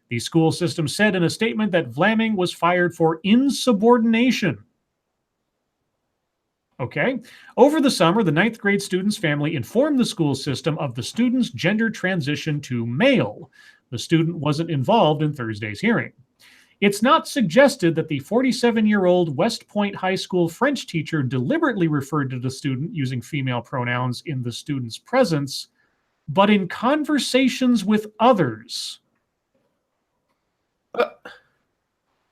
The school system said in a statement that Vlaming was fired for insubordination. Okay. Over the summer, the 9th grade student's family informed the school system of the student's gender transition to male. The student wasn't involved in Thursday's hearing. It's not suggested that the 47-year-old West Point High School French teacher deliberately referred to the student using female pronouns in the student's presence, but in conversations with others.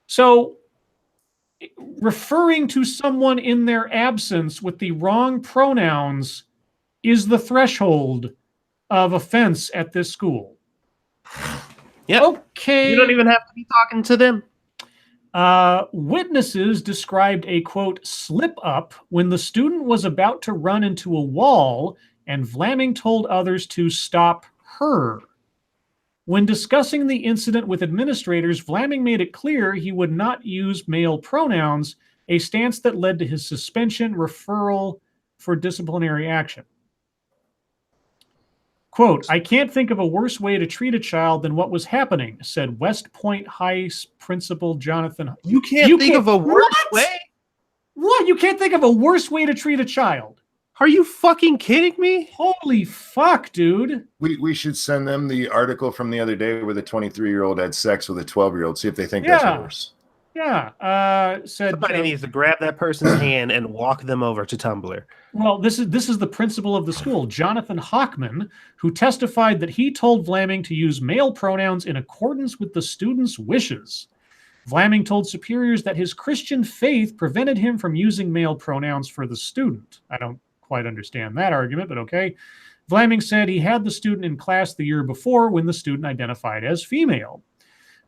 So, referring to someone in their absence with the wrong pronouns is the threshold of offense at this school. Yep. Okay. You don't even have to be talking to them. Witnesses described a, quote, slip up when the student was about to run into a wall and Vlaming told others to stop her. When discussing the incident with administrators, Vlaming made it clear he would not use male pronouns, a stance that led to his suspension, referral for disciplinary action. Quote, I can't think of a worse way to treat a child than what was happening, said West Point High Principal Jonathan. You can't think of a worse way? What? You can't think of a worse way to treat a child? Are you fucking kidding me? Holy fuck, dude. We should send them the article from the other day where the 23-year-old had sex with a 12-year-old, see if they think that's worse. Yeah. Said somebody needs to grab that person's hand and walk them over to Tumblr. Well, this is the principal of the school, Jonathan Hockman, who testified that he told Vlaming to use male pronouns in accordance with the student's wishes. Vlaming told superiors that his Christian faith prevented him from using male pronouns for the student. I don't quite understand that argument, but okay. Vlaming said he had the student in class the year before when the student identified as female.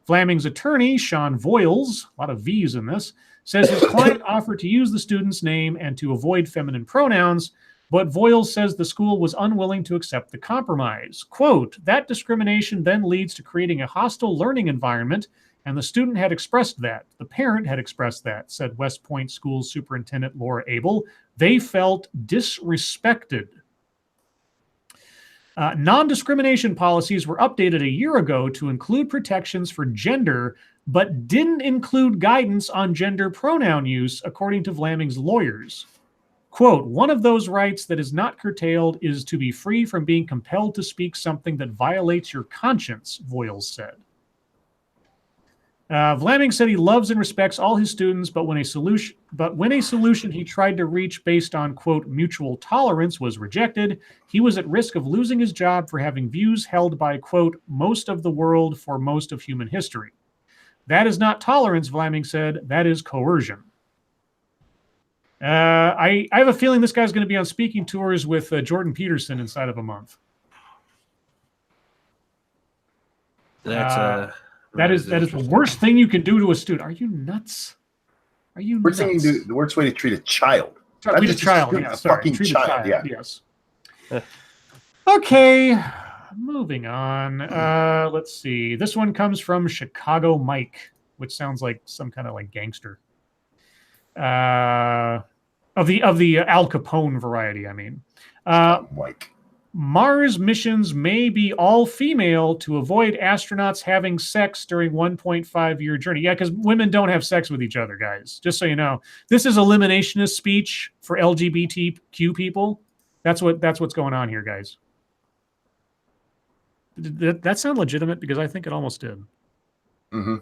Vlaming's attorney, Sean Voiles, a lot of V's in this, says his client offered to use the student's name and to avoid feminine pronouns, but Voiles says the school was unwilling to accept the compromise. Quote, that discrimination then leads to creating a hostile learning environment, and the student had expressed that. The parent had expressed that, said West Point School Superintendent Laura Abel. They felt disrespected. Non-discrimination policies were updated a year ago to include protections for gender, but didn't include guidance on gender pronoun use, according to Vlaming's lawyers. Quote, one of those rights that is not curtailed is to be free from being compelled to speak something that violates your conscience, Voiles said. Vlaming said he loves and respects all his students, but when a solution he tried to reach based on, quote, mutual tolerance was rejected, he was at risk of losing his job for having views held by, quote, most of the world for most of human history. That is not tolerance, Vlaming said. That is coercion. I have a feeling this guy's going to be on speaking tours with Jordan Peterson inside of a month. That's That is the worst thing you can do to a student. Are you nuts? Are you Worst nuts? thing you do, the worst way to treat a child. Treat a child, yeah. Sorry. Fucking Treat child, a child, yeah. yes. Okay, moving on. Let's see. This one comes from Chicago Mike, which sounds like some kind of like gangster. Of the Al Capone variety, I mean. Mike. Mars missions may be all female to avoid astronauts having sex during 1.5-year journey. Yeah, because women don't have sex with each other, guys. Just so you know, this is eliminationist speech for LGBTQ people. That's what's going on here, guys. Did that sound legitimate? Because I think it almost did. Mm-hmm.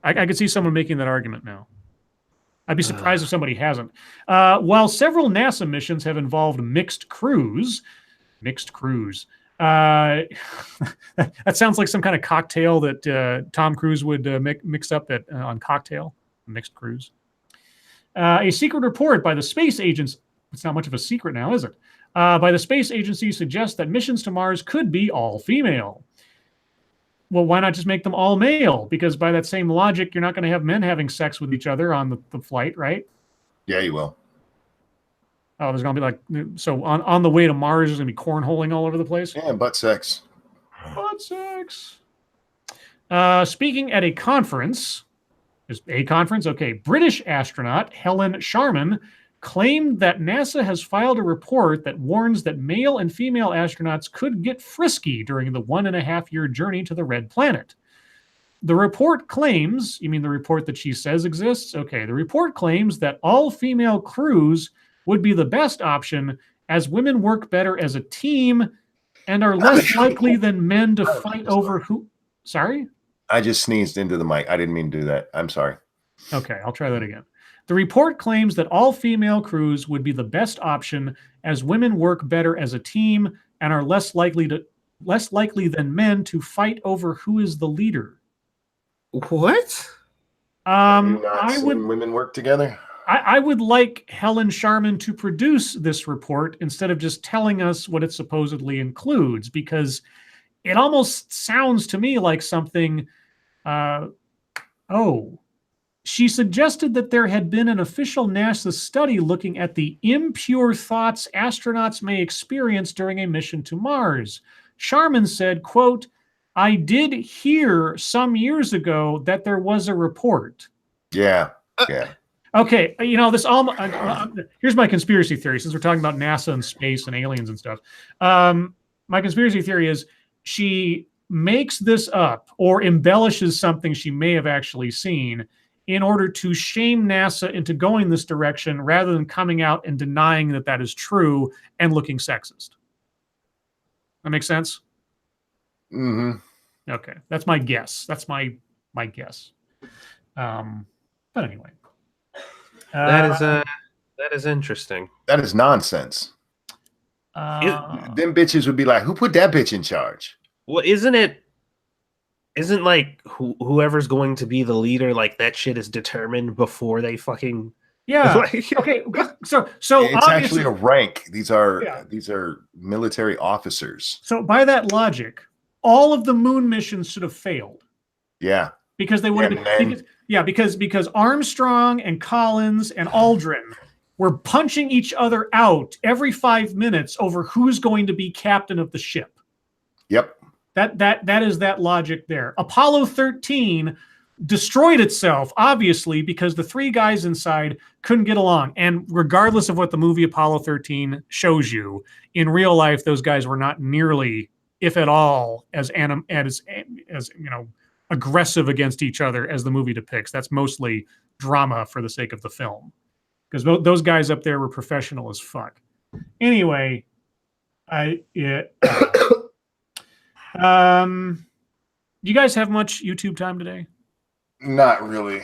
I could see someone making that argument now. I'd be surprised if somebody hasn't. While several NASA missions have involved mixed crews. That sounds like some kind of cocktail that Tom Cruise would mix up on Cocktail. Mixed crews. A secret report by the space agents. It's not much of a secret now, is it? By the space agency suggests that missions to Mars could be all female. Well, why not just make them all male? Because by that same logic, you're not going to have men having sex with each other on the flight, right? Yeah, you will. Oh, there's going to be like, so on the way to Mars, there's going to be cornholing all over the place? Yeah, butt sex. Butt sex. Speaking at a conference, okay, British astronaut Helen Sharman claimed that NASA has filed a report that warns that male and female astronauts could get frisky during the 1.5-year journey to the Red Planet. The report claims, you mean the report that she says exists? Okay, the report claims that all female crews would be the best option as women work better as a team and are less likely than men to fight over who. Sorry? I just sneezed into the mic. I didn't mean to do that. I'm sorry. Okay, I'll try that again. The report claims that all female crews would be the best option as women work better as a team and are less likely than men to fight over who is the leader. What? Have you not seen women work together? I would like Helen Sharman to produce this report instead of just telling us what it supposedly includes, because it almost sounds to me like something. She suggested that there had been an official NASA study looking at the impure thoughts astronauts may experience during a mission to Mars. Sharman said, quote, "I did hear some years ago that there was a report." Yeah. Okay, here's my conspiracy theory, since we're talking about NASA and space and aliens and stuff. My conspiracy theory is she makes this up or embellishes something she may have actually seen in order to shame NASA into going this direction rather than coming out and denying that that is true and looking sexist. That makes sense? Mm-hmm. Okay, that's my guess. That's my guess. But anyway. That is interesting. That is nonsense. Them bitches would be like, who put that bitch in charge? Well, isn't like whoever's going to be the leader, like that shit is determined before they fucking okay. So it's actually a rank. These are military officers. So by that logic, all of the moon missions should have failed. Yeah. Because they would have been because Armstrong and Collins and Aldrin were punching each other out every 5 minutes over who's going to be captain of the ship. Yep. That is that logic there. Apollo 13 destroyed itself, obviously, because the three guys inside couldn't get along. And regardless of what the movie Apollo 13 shows you, in real life, those guys were not nearly, if at all, as aggressive against each other as the movie depicts. That's mostly drama for the sake of the film, because those guys up there were professional as fuck. Anyway, do you guys have much YouTube time today? Not really.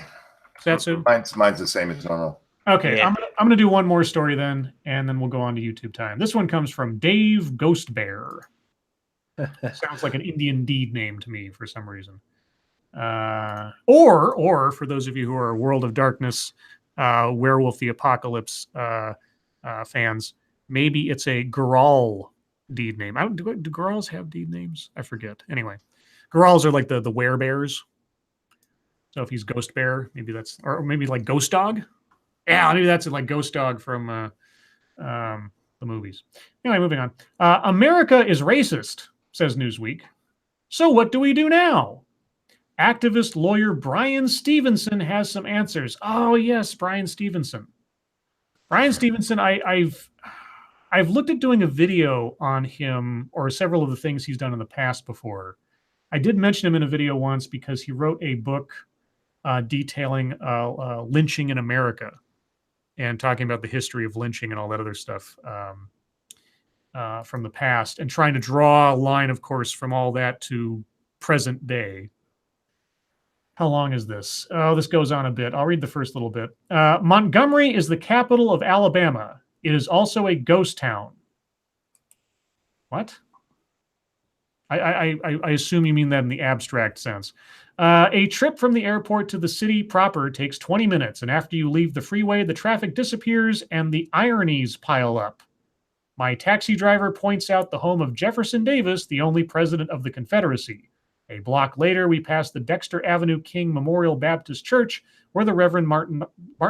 Satsu? Mine's the same as normal. Okay, Yeah. I'm gonna do one more story then, and then we'll go on to YouTube time. This one comes from Dave Ghost Bear. Sounds like an Indian deed name to me for some reason. Or for those of you who are World of Darkness, Werewolf the Apocalypse fans, maybe it's a Grawl deed name. Do Growls have deed names? I forget. Anyway, Growls are like the werebears. So if he's Ghost Bear, maybe that's, or maybe like Ghost Dog. Yeah, maybe that's like Ghost Dog from the movies. Anyway, moving on. America is racist, says Newsweek. So what do we do now? Activist lawyer Brian Stevenson has some answers. Oh yes, Brian Stevenson. Brian Stevenson, I've looked at doing a video on him or several of the things he's done in the past before. I did mention him in a video once because he wrote a book detailing lynching in America and talking about the history of lynching and all that other stuff from the past, and trying to draw a line, of course, from all that to present day. How long is this? Oh, this goes on a bit. I'll read the first little bit. Montgomery is the capital of Alabama. It is also a ghost town. What? I assume you mean that in the abstract sense. A trip from the airport to the city proper takes 20 minutes, and after you leave the freeway, the traffic disappears and the ironies pile up. My taxi driver points out the home of Jefferson Davis, the only president of the Confederacy. A block later, we pass the Dexter Avenue King Memorial Baptist Church, where the Reverend Martin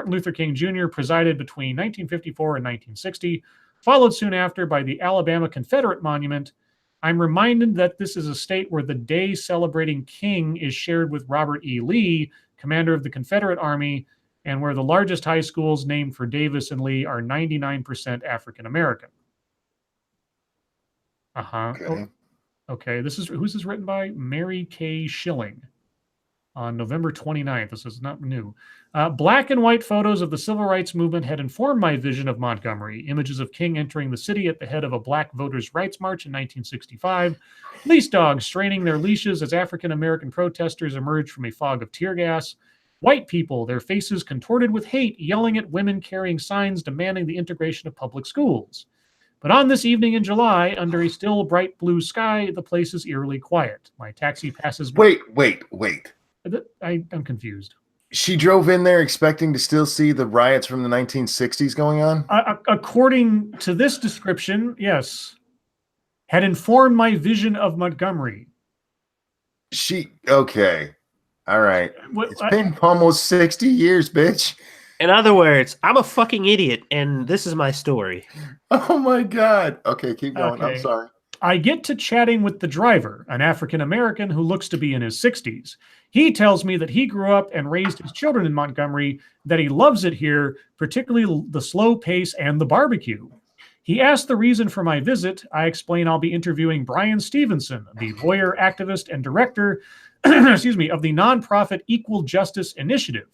Luther King Jr. presided between 1954 and 1960, followed soon after by the Alabama Confederate Monument. I'm reminded that this is a state where the day celebrating King is shared with Robert E. Lee, commander of the Confederate Army, and where the largest high schools named for Davis and Lee are 99% African American. Okay. Okay. Who's this written by? Mary K. Schilling on November 29th. This is not new. Black and white photos of the civil rights movement had informed my vision of Montgomery. Images of King entering the city at the head of a black voters' rights march in 1965. Leash dogs straining their leashes as African-American protesters emerged from a fog of tear gas. White people, their faces contorted with hate, yelling at women carrying signs demanding the integration of public schools. But on this evening in July, under a still bright blue sky, the place is eerily quiet. My taxi passes by. Wait. I'm confused. She drove in there expecting to still see the riots from the 1960s going on? According to this description, yes. Had informed my vision of Montgomery. Okay. All right. It's been almost 60 years, bitch. In other words, I'm a fucking idiot, and this is my story. Oh my God. Okay, keep going. Okay. I'm sorry. I get to chatting with the driver, an African-American who looks to be in his 60s. He tells me that he grew up and raised his children in Montgomery, that he loves it here, particularly the slow pace and the barbecue. He asked the reason for my visit. I explain I'll be interviewing Brian Stevenson, the lawyer, activist, and director of the nonprofit Equal Justice Initiative.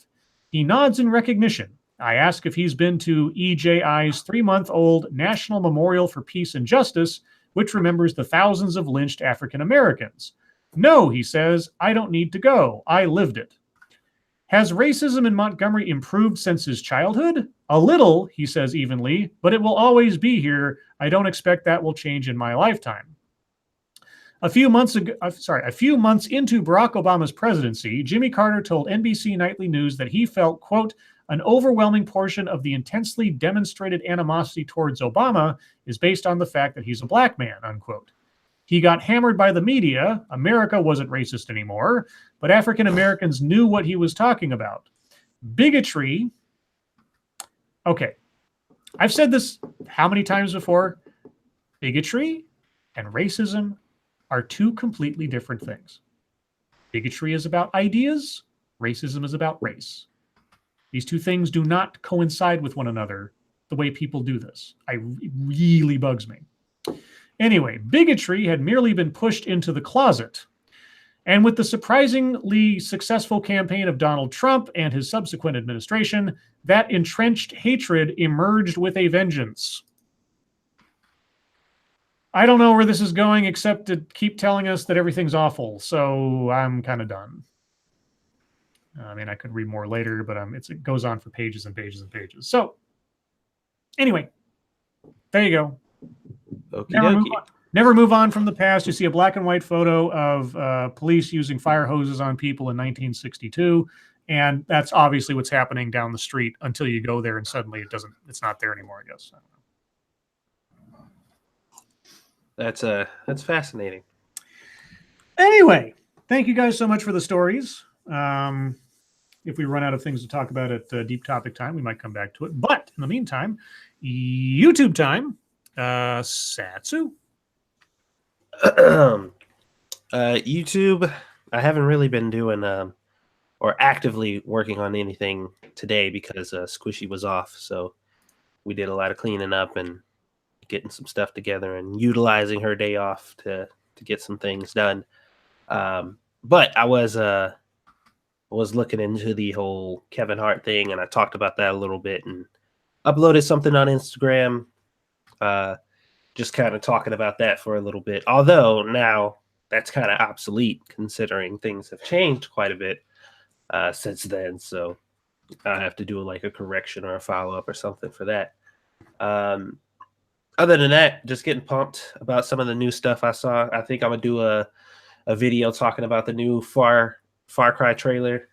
He nods in recognition. I ask if he's been to EJI's 3-month-old National Memorial for Peace and Justice, which remembers the thousands of lynched African Americans. No, he says, I don't need to go. I lived it. Has racism in Montgomery improved since his childhood? A little, he says evenly, but it will always be here. I don't expect that will change in my lifetime. A few months into Barack Obama's presidency, Jimmy Carter told NBC Nightly News that he felt, quote, an overwhelming portion of the intensely demonstrated animosity towards Obama is based on the fact that he's a black man, unquote. He got hammered by the media. America wasn't racist anymore, but African Americans knew what he was talking about. Bigotry. Okay. I've said this how many times before? Bigotry and racism are two completely different things. Bigotry is about ideas. Racism is about race. These two things do not coincide with one another the way people do this. It really bugs me. Anyway, bigotry had merely been pushed into the closet. And with the surprisingly successful campaign of Donald Trump and his subsequent administration, that entrenched hatred emerged with a vengeance. I don't know where this is going except to keep telling us that everything's awful, so I'm kind of done. I mean, I could read more later, but it goes on for pages and pages and pages. So, anyway, there you go. Never move on from the past. You see a black and white photo of police using fire hoses on people in 1962, and that's obviously what's happening down the street until you go there and suddenly it's not there anymore, I guess. I don't know. That's fascinating. Anyway, thank you guys so much for the stories. If we run out of things to talk about at deep topic time, we might come back to it. But in the meantime, YouTube time. Satsu. YouTube. I haven't really been doing or actively working on anything today because Squishy was off. So we did a lot of cleaning up and getting some stuff together and utilizing her day off to get some things done. But I was looking into the whole Kevin Hart thing, and I talked about that a little bit and uploaded something on Instagram, just kind of talking about that for a little bit. Although now that's kind of obsolete considering things have changed quite a bit since then. So I have to do like a correction or a follow-up or something for that. Other than that, just getting pumped about some of the new stuff I saw. I think I'm gonna do a video talking about the new Far Cry trailer.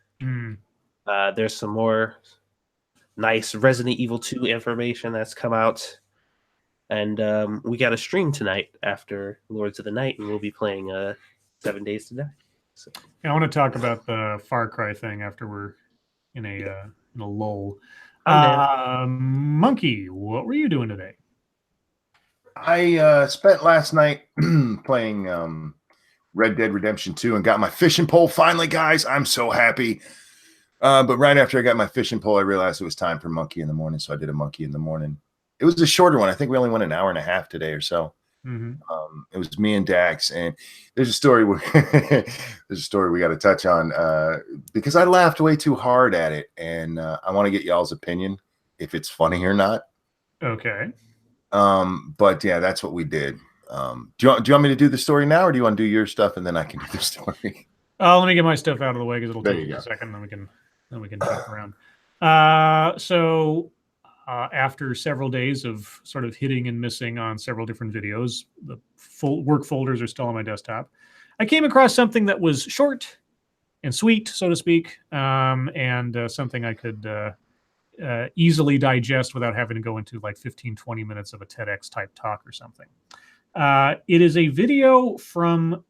There's some more nice Resident Evil 2 information that's come out. And we got a stream tonight after Lords of the Night, and we'll be playing 7 Days to Die. So. Yeah, I want to talk about the Far Cry thing after we're in a lull. Monkey, what were you doing today? I spent last night playing Red Dead Redemption 2 and got my fishing pole finally, guys. I'm so happy. But right after I got my fishing pole, I realized it was time for Monkey in the morning, so I did a Monkey in the morning. It was a shorter one. I think we only went an hour and a half today or so. It was me and Dax, and there's a story we got to touch on because I laughed way too hard at it, and I want to get y'all's opinion if it's funny or not. Okay. But yeah, that's what we did. Do you want me to do the story now, or do you want to do your stuff and then I can do the story? Let me get my stuff out of the way because it'll take a second, then we can jump around. So after several days of sort of hitting and missing on several different videos, the full work folders are still on my desktop. I came across something that was short and sweet, so to speak, and something I could easily digest without having to go into like 15, 20 minutes of a TEDx type talk or something. It is a video from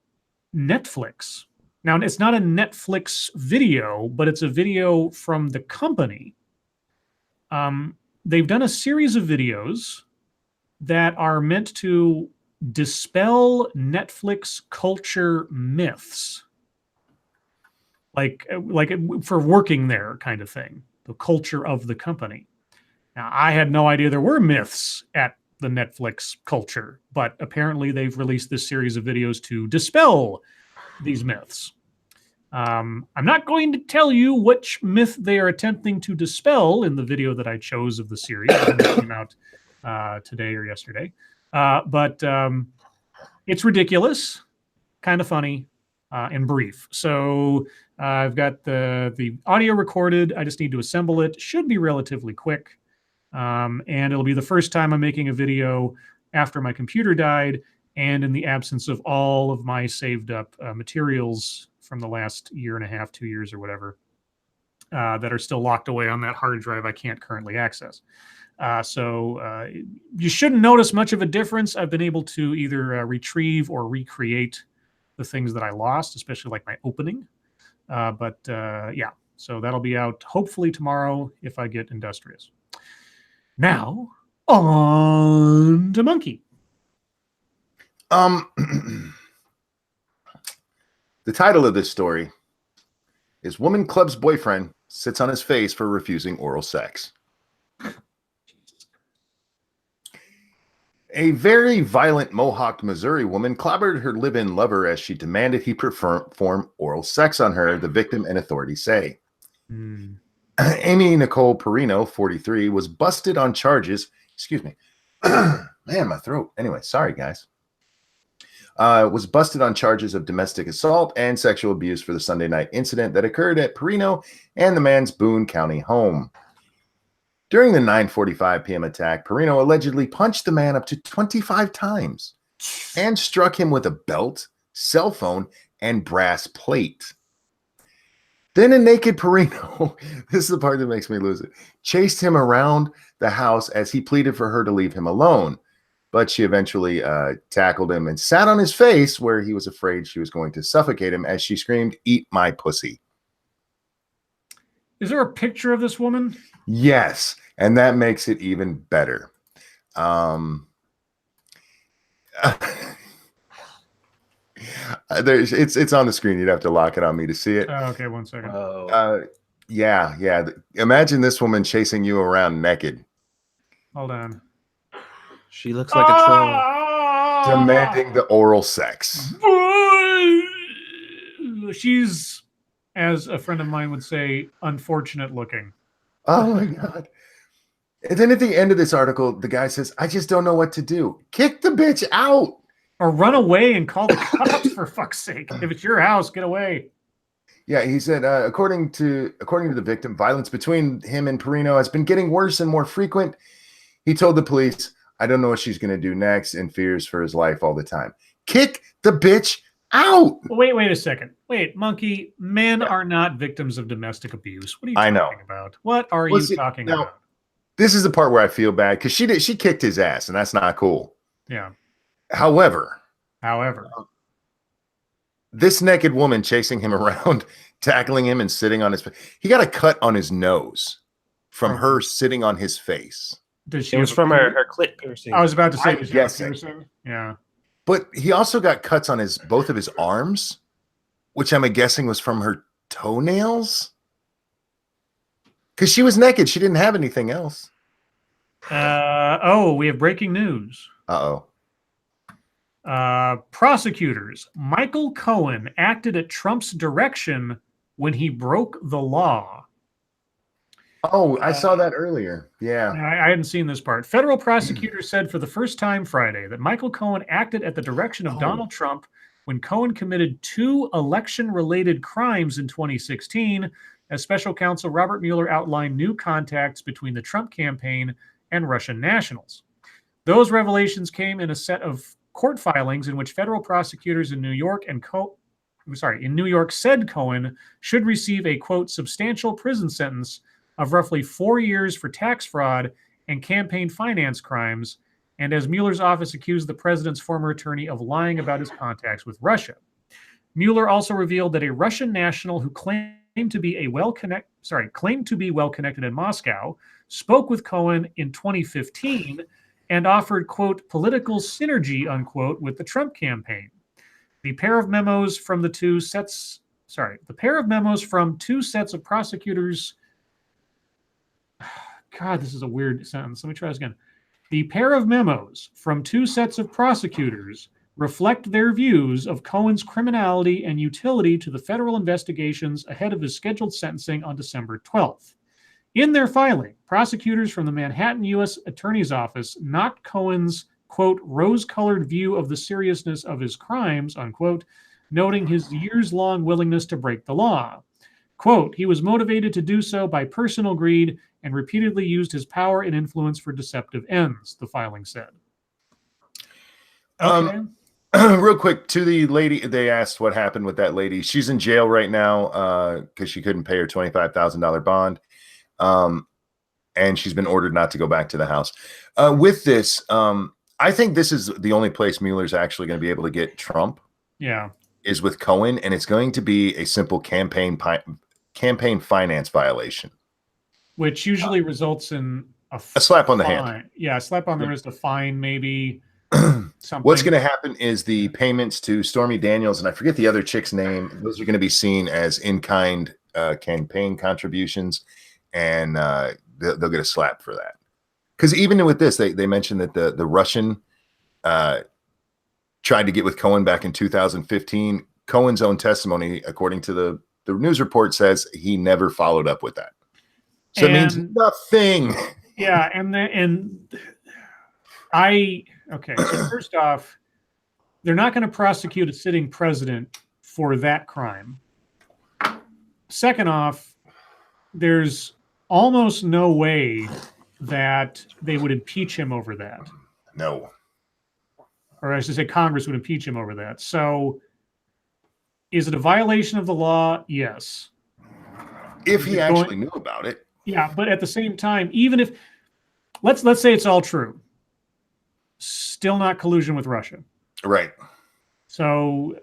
Netflix. Now, it's not a Netflix video, but it's a video from the company. They've done a series of videos that are meant to dispel Netflix culture myths, like for working there kind of thing, the culture of the company. Now, I had no idea there were myths at the Netflix culture, but apparently they've released this series of videos to dispel these myths. I'm not going to tell you which myth they are attempting to dispel in the video that I chose of the series that came out today or yesterday. But it's ridiculous, kind of funny, and brief. So I've got the audio recorded. I just need to assemble it. Should be relatively quick. And it'll be the first time I'm making a video after my computer died and in the absence of all of my saved up materials from the last year and a half, 2 years or whatever, that are still locked away on that hard drive I can't currently access. So you shouldn't notice much of a difference. I've been able to either retrieve or recreate the things that I lost, especially like my opening. But yeah, so that'll be out hopefully tomorrow if I get industrious. Now, on to Monkey. The title of this story is Woman Club's Boyfriend Sits on His Face for Refusing Oral Sex. A very violent Mohawk, Missouri woman clobbered her live-in lover as she demanded he perform oral sex on her, the victim and authorities say. Amy Nicole Perino, 43, was busted on charges. Excuse me. Man, my throat. Anyway, sorry, guys. Was busted on charges of domestic assault and sexual abuse for the Sunday night incident that occurred at Perino and the man's Boone County home. During the 9:45 p.m. attack, Perino allegedly punched the man up to 25 times and struck him with a belt, cell phone, and brass plate. Then a naked Perino, this is the part that makes me lose it, chased him around the house as he pleaded for her to leave him alone. But she eventually tackled him and sat on his face where he was afraid she was going to suffocate him as she screamed, "Eat my pussy." Is there a picture of this woman? Yes, and that makes it even better. It's on the screen. You'd have to lock it on me to see it. Okay, 1 second. Yeah. Imagine this woman chasing you around naked. Hold on. She looks like a troll. demanding the oral sex. She's, as a friend of mine would say, unfortunate looking. Oh my God. And then at the end of this article, the guy says, I just don't know what to do. Kick the bitch out. Or run away and call the cops, for fuck's sake. If it's your house, get away. Yeah, he said, according to the victim, violence between him and Perino has been getting worse and more frequent. He told the police, I don't know what she's going to do next, and fears for his life all the time. Kick the bitch out. Wait a second. Wait, Monkey, men are not victims of domestic abuse. What are you talking about? What are you talking about? This is the part where I feel bad because she kicked his ass, and that's not cool. Yeah. However, this naked woman chasing him around, tackling him and sitting on his face. He got a cut on his nose from her sitting on his face. It was from her clit piercing. I was about to say, I'm guessing. Yeah. But he also got cuts on both of his arms, which I'm guessing was from her toenails. Because she was naked. She didn't have anything else. We have breaking news. Uh-oh. Prosecutors. Michael Cohen acted at Trump's direction when he broke the law. Oh, I saw that earlier. Yeah. I hadn't seen this part. Federal prosecutors said for the first time Friday that Michael Cohen acted at the direction of Donald Trump when Cohen committed 2 election-related crimes in 2016, as special counsel Robert Mueller outlined new contacts between the Trump campaign and Russian nationals. Those revelations came in a set of court filings in which federal prosecutors in New York said Cohen should receive a, quote, substantial prison sentence of roughly 4 years for tax fraud and campaign finance crimes, and as Mueller's office accused the president's former attorney of lying about his contacts with Russia. Mueller also revealed that a Russian national who claimed to be well connected in Moscow spoke with Cohen in 2015 and offered, quote, political synergy, unquote, with the Trump campaign. The pair of memos from two sets of prosecutors. God, this is a weird sentence. Let me try this again. The pair of memos from 2 sets of prosecutors reflect their views of Cohen's criminality and utility to the federal investigations ahead of his scheduled sentencing on December 12th. In their filing, prosecutors from the Manhattan U.S. Attorney's Office knocked Cohen's, quote, rose-colored view of the seriousness of his crimes, unquote, noting his years-long willingness to break the law. Quote, he was motivated to do so by personal greed and repeatedly used his power and influence for deceptive ends, the filing said. Okay. Real quick, to the lady, they asked what happened with that lady. She's in jail right now because she couldn't pay her $25,000 bond. And she's been ordered not to go back to the house. With this, I think this is the only place Mueller's actually going to be able to get Trump. Yeah. Is with Cohen, and it's going to be a simple campaign finance violation. Which usually results in a slap on the hand. Yeah, a slap on the wrist, a fine, maybe something. What's going to happen is the payments to Stormy Daniels, and I forget the other chick's name, those are going to be seen as in-kind campaign contributions, and they'll get a slap for that. Because even with this, they mentioned that the Russian tried to get with Cohen back in 2015. Cohen's own testimony, according to the news report, says he never followed up with that. So it means nothing. Yeah, so first off, they're not going to prosecute a sitting president for that crime. Second off, there's almost no way that they would impeach him over that. No. Or I should say Congress would impeach him over that. So is it a violation of the law? Yes. If he actually knew about it. Yeah, but at the same time, even if let's say it's all true, still not collusion with Russia. Right. So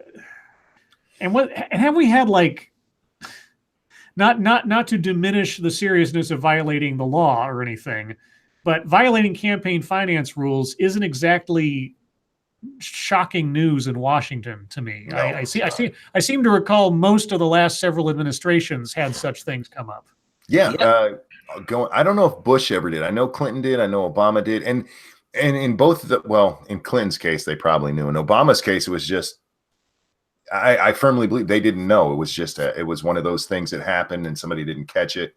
and have we had like not to diminish the seriousness of violating the law or anything, but violating campaign finance rules isn't exactly shocking news in Washington to me. No, I seem to recall most of the last several administrations had such things come up. Yeah. I don't know if Bush ever did. I know Clinton did. I know Obama did. And And in both in Clinton's case, they probably knew. In Obama's case, it was just, I firmly believe they didn't know. It was just it was one of those things that happened and somebody didn't catch it.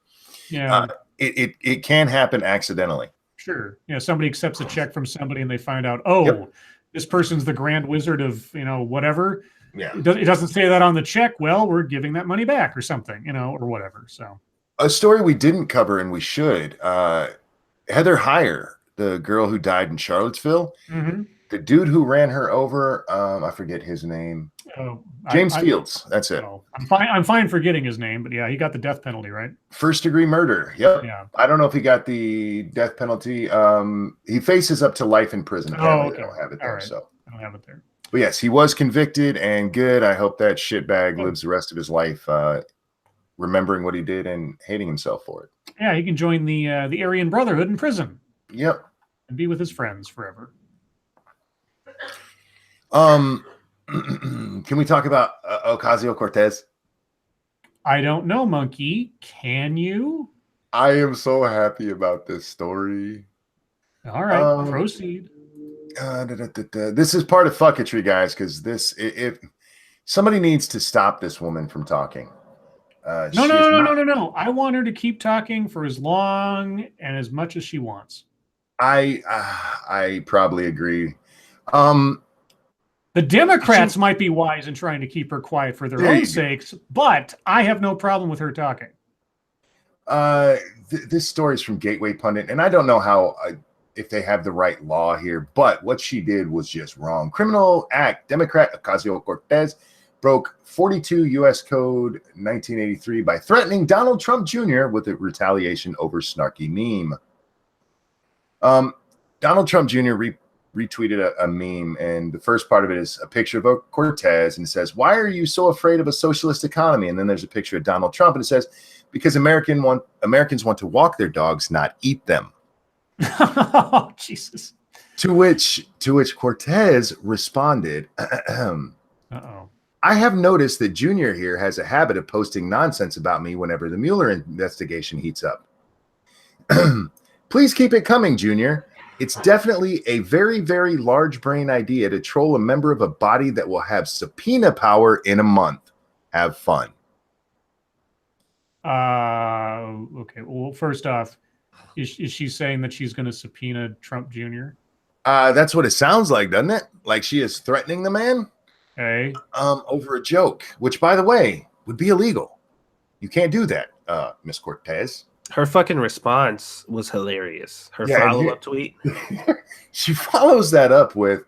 Yeah. It can happen accidentally. Sure. Somebody accepts a check from somebody and they find out, oh, this person's the grand wizard of, whatever. Yeah. It doesn't say that on the check. Well, we're giving that money back or something, or whatever. So a story we didn't cover and we should, Heather Heyer, the girl who died in Charlottesville, the dude who ran her over, I forget his name. James Fields. That's it. I'm fine forgetting his name, but yeah, he got the death penalty, right? First-degree murder. Yep. Yeah. I don't know if he got the death penalty. He faces up to life in prison. Okay. I don't have it there. Right. So I don't have it there. But yes, he was convicted and good. I hope that shitbag lives the rest of his life remembering what he did and hating himself for it. Yeah, he can join the Aryan Brotherhood in prison. Yep. And be with his friends forever. Can we talk about Ocasio-Cortez? I don't know, Monkey. Can you? I am so happy about this story. All right, proceed. This is part of fucketry, guys, because if somebody needs to stop this woman from talking. No. I want her to keep talking for as long and as much as she wants. I probably agree. The Democrats might be wise in trying to keep her quiet for their own sakes, but I have no problem with her talking. This story is from Gateway Pundit, and I don't know how if they have the right law here, but what she did was just wrong. Criminal Act, Democrat Ocasio-Cortez broke 42 U.S. Code 1983 by threatening Donald Trump Jr. with a retaliation over snarky meme. Donald Trump Jr. retweeted a meme, and the first part of it is a picture of Cortez, and it says, "Why are you so afraid of a socialist economy?" And then there's a picture of Donald Trump, and it says, "Because Americans want to walk their dogs, not eat them." Oh, Jesus. To which Cortez responded, Uh-oh. "I have noticed that Junior here has a habit of posting nonsense about me whenever the Mueller investigation heats up. Please keep it coming, Junior. It's definitely a very, very large brain idea to troll a member of a body that will have subpoena power in a month. Have fun." Okay. Well, first off, is she saying that she's going to subpoena Trump Jr.? That's what it sounds like, doesn't it? Like she is threatening the man. Hey. Over a joke, which, by the way, would be illegal. You can't do that, Miss Cortez. Her fucking response was hilarious. Her follow-up tweet. She follows that up with,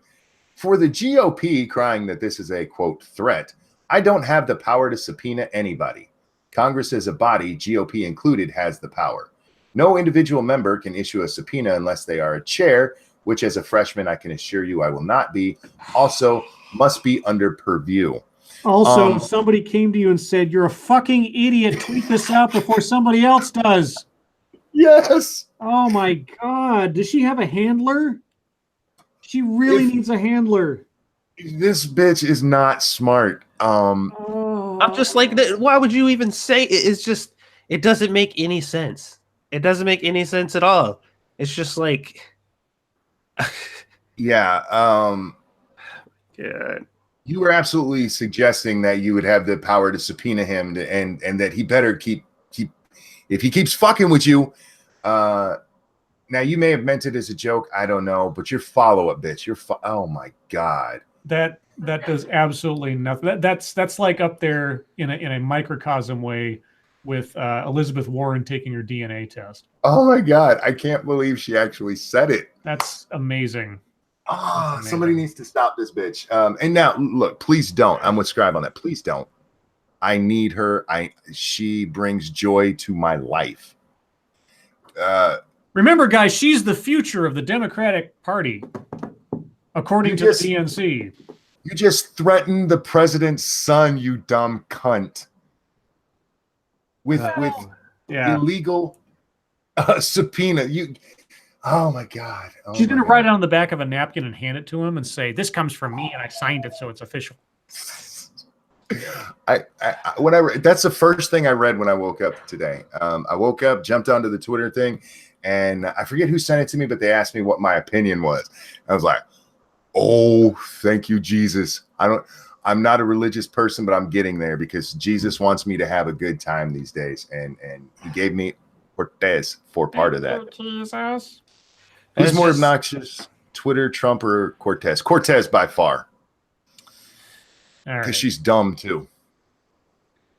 "For the GOP crying that this is a, quote, threat, I don't have the power to subpoena anybody. Congress as a body, GOP included, has the power. No individual member can issue a subpoena unless they are a chair, which as a freshman, I can assure you I will not be. Also, must be under purview." Also, somebody came to you and said, "You're a fucking idiot. Tweet this out before somebody else does." Yes. Oh my God. Does she have a handler? She really needs a handler. This bitch is not smart. I'm just like, why would you even say it? It's just, it doesn't make any sense. It doesn't make any sense at all. It's just like, yeah. Yeah. You were absolutely suggesting that you would have the power to subpoena him and that he better keep if he keeps fucking with you. Now you may have meant it as a joke, I don't know, but your follow-up, bitch, oh my God. That does absolutely nothing. That's like up there in a microcosm way with Elizabeth Warren taking her DNA test. Oh my God, I can't believe she actually said it. That's amazing. Oh, somebody needs to stop this bitch. And now, look, please don't. I'm with Scribe on that. Please don't. I need her. She brings joy to my life. Remember, guys, she's the future of the Democratic Party, according to the DNC. You just threatened the president's son, you dumb cunt. With illegal subpoena. Oh my God. She's going to write it on the back of a napkin and hand it to him and say, "This comes from me and I signed it, so it's official." That's the first thing I read when I woke up today. I woke up, jumped onto the Twitter thing, and I forget who sent it to me, but they asked me what my opinion was. I was like, oh, thank you, Jesus. I'm not a religious person, but I'm getting there because Jesus wants me to have a good time these days. And he gave me Cortez for part of that. Jesus. Who's more obnoxious, Twitter, Trump, or Cortez? Cortez by far. Because she's dumb too.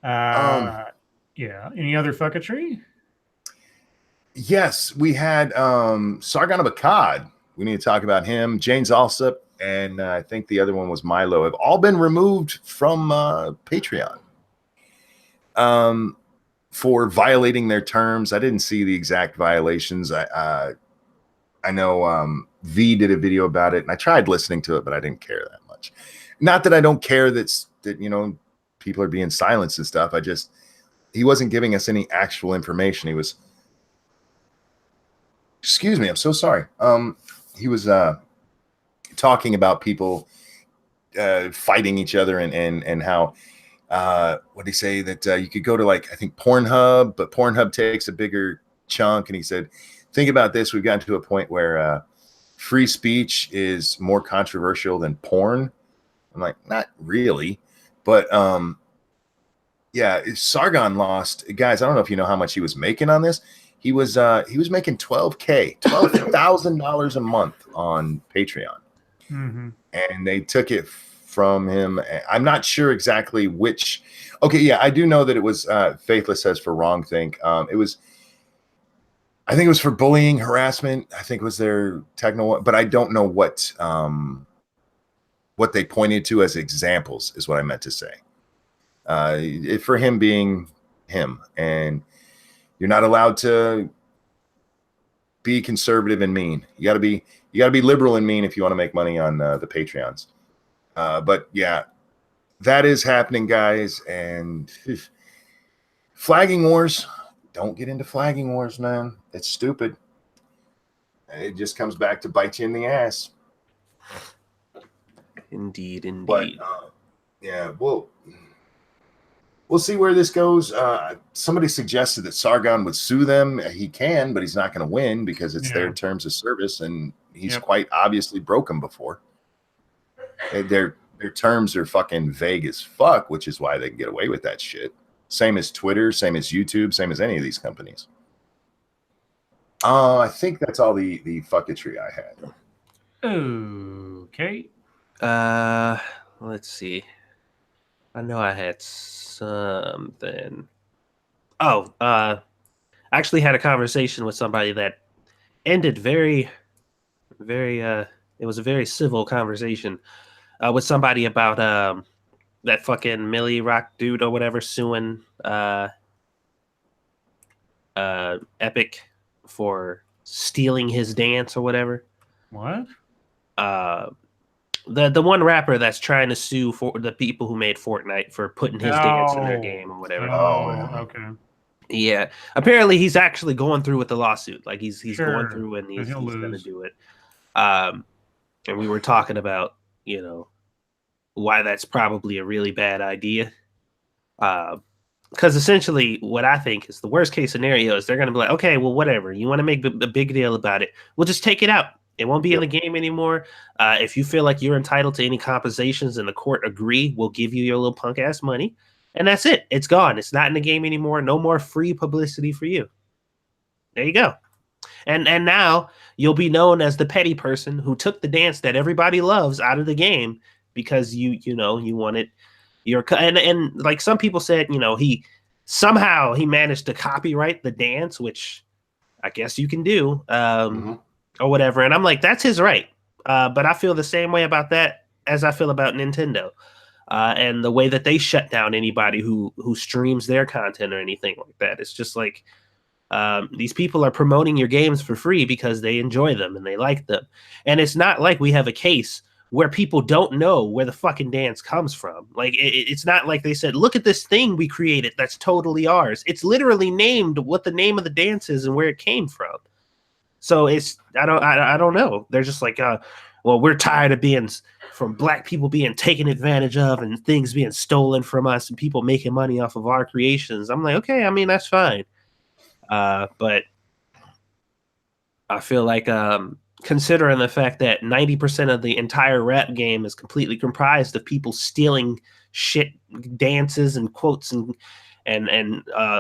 Yeah. Any other fucketry? Yes, we had Sargon of Akkad. We need to talk about him. Jane's Alsop, and I think the other one was Milo, have all been removed from Patreon for violating their terms. I didn't see the exact violations. I know V did a video about it, and I tried listening to it, but I didn't care that much. Not that I don't care that people are being silenced and stuff. He wasn't giving us any actual information. He was, excuse me, I'm so sorry. He was talking about people fighting each other and how what did he say, that you could go to, like, I think Pornhub, but Pornhub takes a bigger chunk. And he said, think about this. We've gotten to a point where free speech is more controversial than porn. I'm like, not really, but yeah, Sargon lost, guys. I don't know if you know how much he was making on this. He was making $12,000 a month on Patreon, and they took it from him. I'm not sure exactly which. Okay, yeah, I do know that it was Faithless says for wrong think. I think it was for bullying, harassment. I think was their technical, but I don't know what they pointed to as examples is what I meant to say. For him being him, and you're not allowed to be conservative and mean. You got to be liberal and mean if you want to make money on the Patreons. But yeah, that is happening, guys. And flagging wars. Don't get into flagging wars, man. It's stupid. It just comes back to bite you in the ass. Indeed. But yeah, we'll see where this goes. Somebody suggested that Sargon would sue them. He can, but he's not going to win because it's their terms of service, and he's quite obviously broken before. Their terms are fucking vague as fuck, which is why they can get away with that shit. Same as Twitter, same as YouTube, same as any of these companies. I think that's all the fucketry I had. Okay. Let's see. I know I had something. Oh, I actually had a conversation with somebody that ended very, very. It was a very civil conversation with somebody about that fucking Millie Rock dude or whatever suing Epic for stealing his dance or whatever. What? The one rapper that's trying to sue for the people who made Fortnite for putting his dance in their game or whatever. Okay. Yeah. Apparently he's actually going through with the lawsuit. Like he's going through and he's going to do it. And we were talking about, why that's probably a really bad idea. Because essentially what I think is the worst case scenario is they're going to be like, okay, well, whatever. You want to make a big deal about it. We'll just take it out. It won't be in the game anymore. If you feel like you're entitled to any compensations and the court agree, we'll give you your little punk ass money. And that's it. It's gone. It's not in the game anymore. No more free publicity for you. There you go. And now you'll be known as the petty person who took the dance that everybody loves out of the game because you wanted your and like some people said, he managed to copyright the dance, which I guess you can do. Or whatever. And I'm like, that's his right. But I feel the same way about that as I feel about Nintendo and the way that they shut down anybody who streams their content or anything like that. It's just like these people are promoting your games for free because they enjoy them and they like them. And it's not like we have a case where people don't know where the fucking dance comes from. Like it's not like they said, look at this thing we created that's totally ours. It's literally named what the name of the dance is and where it came from. So I don't know. They're just like, well, we're tired of from black people being taken advantage of and things being stolen from us and people making money off of our creations. I'm like, okay, I mean, that's fine. But I feel like considering the fact that 90% of the entire rap game is completely comprised of people stealing shit, dances and quotes and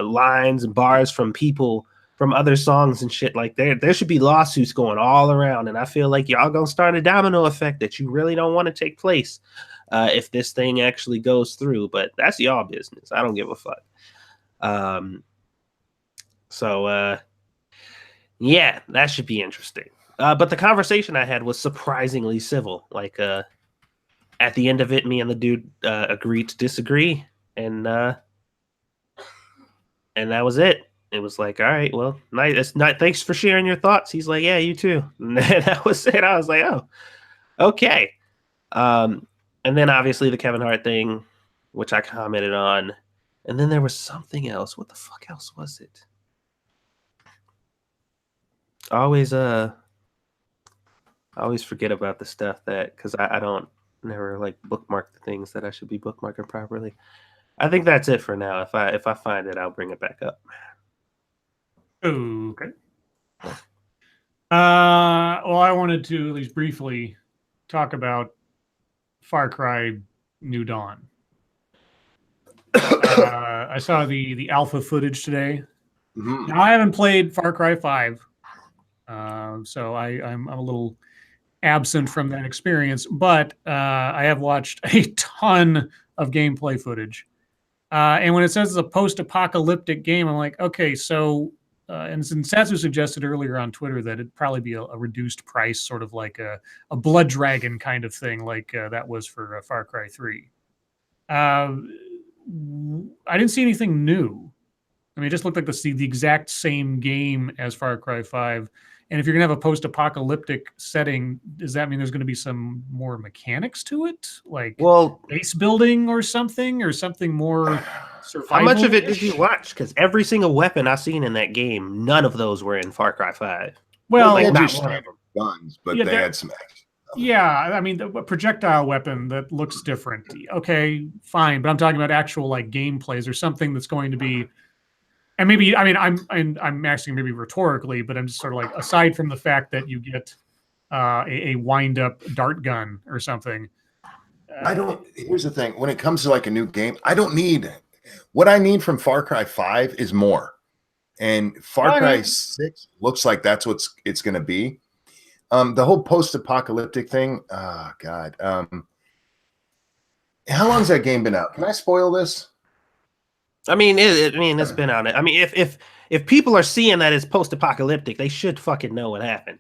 lines and bars from people from other songs and shit, like there should be lawsuits going all around, and I feel like y'all gonna start a domino effect that you really don't want to take place if this thing actually goes through. But that's y'all business. I don't give a fuck. So yeah, that should be interesting. But the conversation I had was surprisingly civil. Like at the end of it, me and the dude agreed to disagree, and that was it. It was like, all right, well, nice. It's not. Thanks for sharing your thoughts. He's like, yeah, you too. And that was it. I was like, oh, okay. And then obviously the Kevin Hart thing, which I commented on, and then there was something else. What the fuck else was it? I always forget about the stuff that, because I don't never like bookmark the things that I should be bookmarking properly. I think that's it for now. If I find it, I'll bring it back up. Okay. Well, I wanted to at least briefly talk about Far Cry New Dawn. I saw the alpha footage today. Mhm. Now, I haven't played Far Cry 5, so I'm a little absent from that experience, but I have watched a ton of gameplay footage. And when it says it's a post-apocalyptic game, I'm like, okay, so and Satsu suggested earlier on Twitter that it'd probably be a reduced price, sort of like a Blood Dragon kind of thing, like that was for Far Cry 3. I didn't see anything new. I mean, it just looked like the exact same game as Far Cry 5. And if you're going to have a post-apocalyptic setting, does that mean there's going to be some more mechanics to it? Like base building or something more survival? How much of it did you watch? Because every single weapon I've seen in that game, none of those were in Far Cry 5. Well, they had not your one of standard guns, but they had some extra. Yeah, I mean, the projectile weapon that looks different. Okay, fine, but I'm talking about actual like gameplays or something that's going to be. And maybe, I mean, I'm asking maybe rhetorically, but I'm just sort of like, aside from the fact that you get a wind-up dart gun or something. Here's the thing. When it comes to like a new game, what I need from Far Cry 5 is more. And Far Cry 6 looks like that's what it's going to be. The whole post-apocalyptic thing, oh, God. How long's that game been out? Can I spoil this? I mean, it's been on it. I mean, if people are seeing that it's post-apocalyptic, they should fucking know what happened.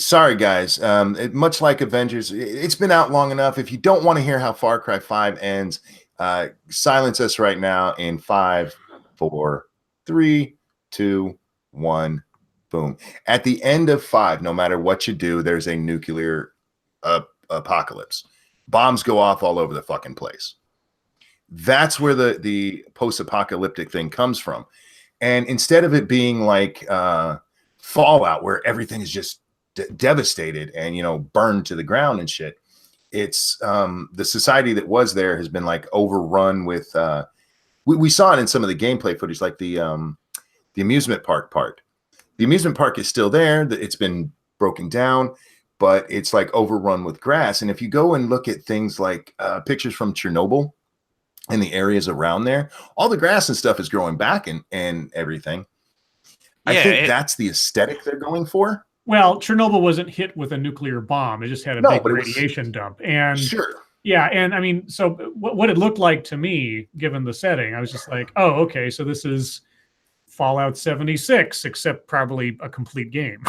Sorry guys. Much like Avengers, it's been out long enough. If you don't want to hear how Far Cry 5 ends, silence us right now in 5, 4, 3, 2, 1. Boom. At the end of 5, no matter what you do, there's a nuclear apocalypse. Bombs go off all over the fucking place. That's where the post-apocalyptic thing comes from. And instead of it being like Fallout, where everything is just devastated and, burned to the ground and shit, it's the society that was there has been like overrun with we saw it in some of the gameplay footage, like the amusement park part. The amusement park is still there. It's been broken down, but it's like overrun with grass. And if you go and look at things like pictures from Chernobyl and the areas around there, all the grass and stuff is growing back and everything. Yeah, I think that's the aesthetic they're going for. Well, Chernobyl wasn't hit with a nuclear bomb. It just had a big radiation dump. And sure. Yeah, and I mean, so what it looked like to me, given the setting, I was just like, oh, okay, so this is Fallout 76, except probably a complete game.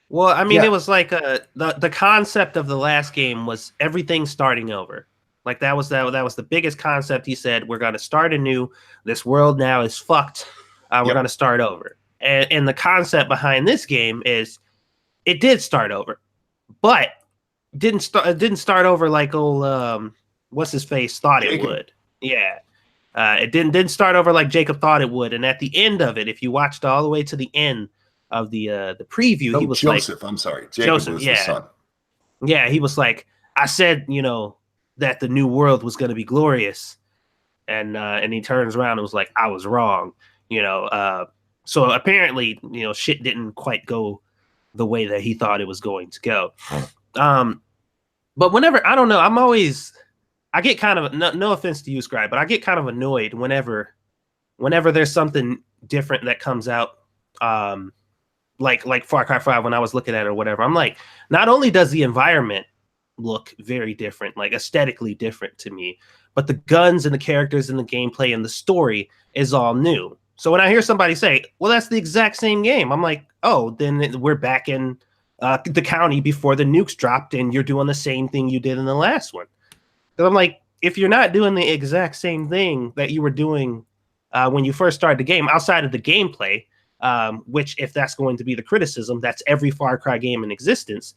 Well, I mean, It was like the concept of the last game was everything starting over. Like that was the biggest concept. He said, we're going to start anew. This world now is fucked. We're going to start over. And the concept behind this game is it did start over, but it didn't start over like old what's his face thought it would. Yeah. It didn't start over like Jacob thought it would. And at the end of it, if you watched all the way to the end of the preview, he was Joseph, like, I'm sorry. Jacob was the son. Yeah, he was like, I said, that the new world was going to be glorious. And he turns around and was like, I was wrong. So apparently, shit didn't quite go the way that he thought it was going to go. But whenever, I don't know, I get kind of, no offense to you, Scribe, but I get kind of annoyed whenever there's something different that comes out, like Far Cry 5 when I was looking at it or whatever. I'm like, not only does the environment look very different, like aesthetically different to me, but the guns and the characters and the gameplay and the story is all new. So when I hear somebody say, well, that's the exact same game, I'm like, oh, then we're back in the county before the nukes dropped and you're doing the same thing you did in the last one. Because I'm like, if you're not doing the exact same thing that you were doing when you first started the game, outside of the gameplay, which if that's going to be the criticism, that's every Far Cry game in existence,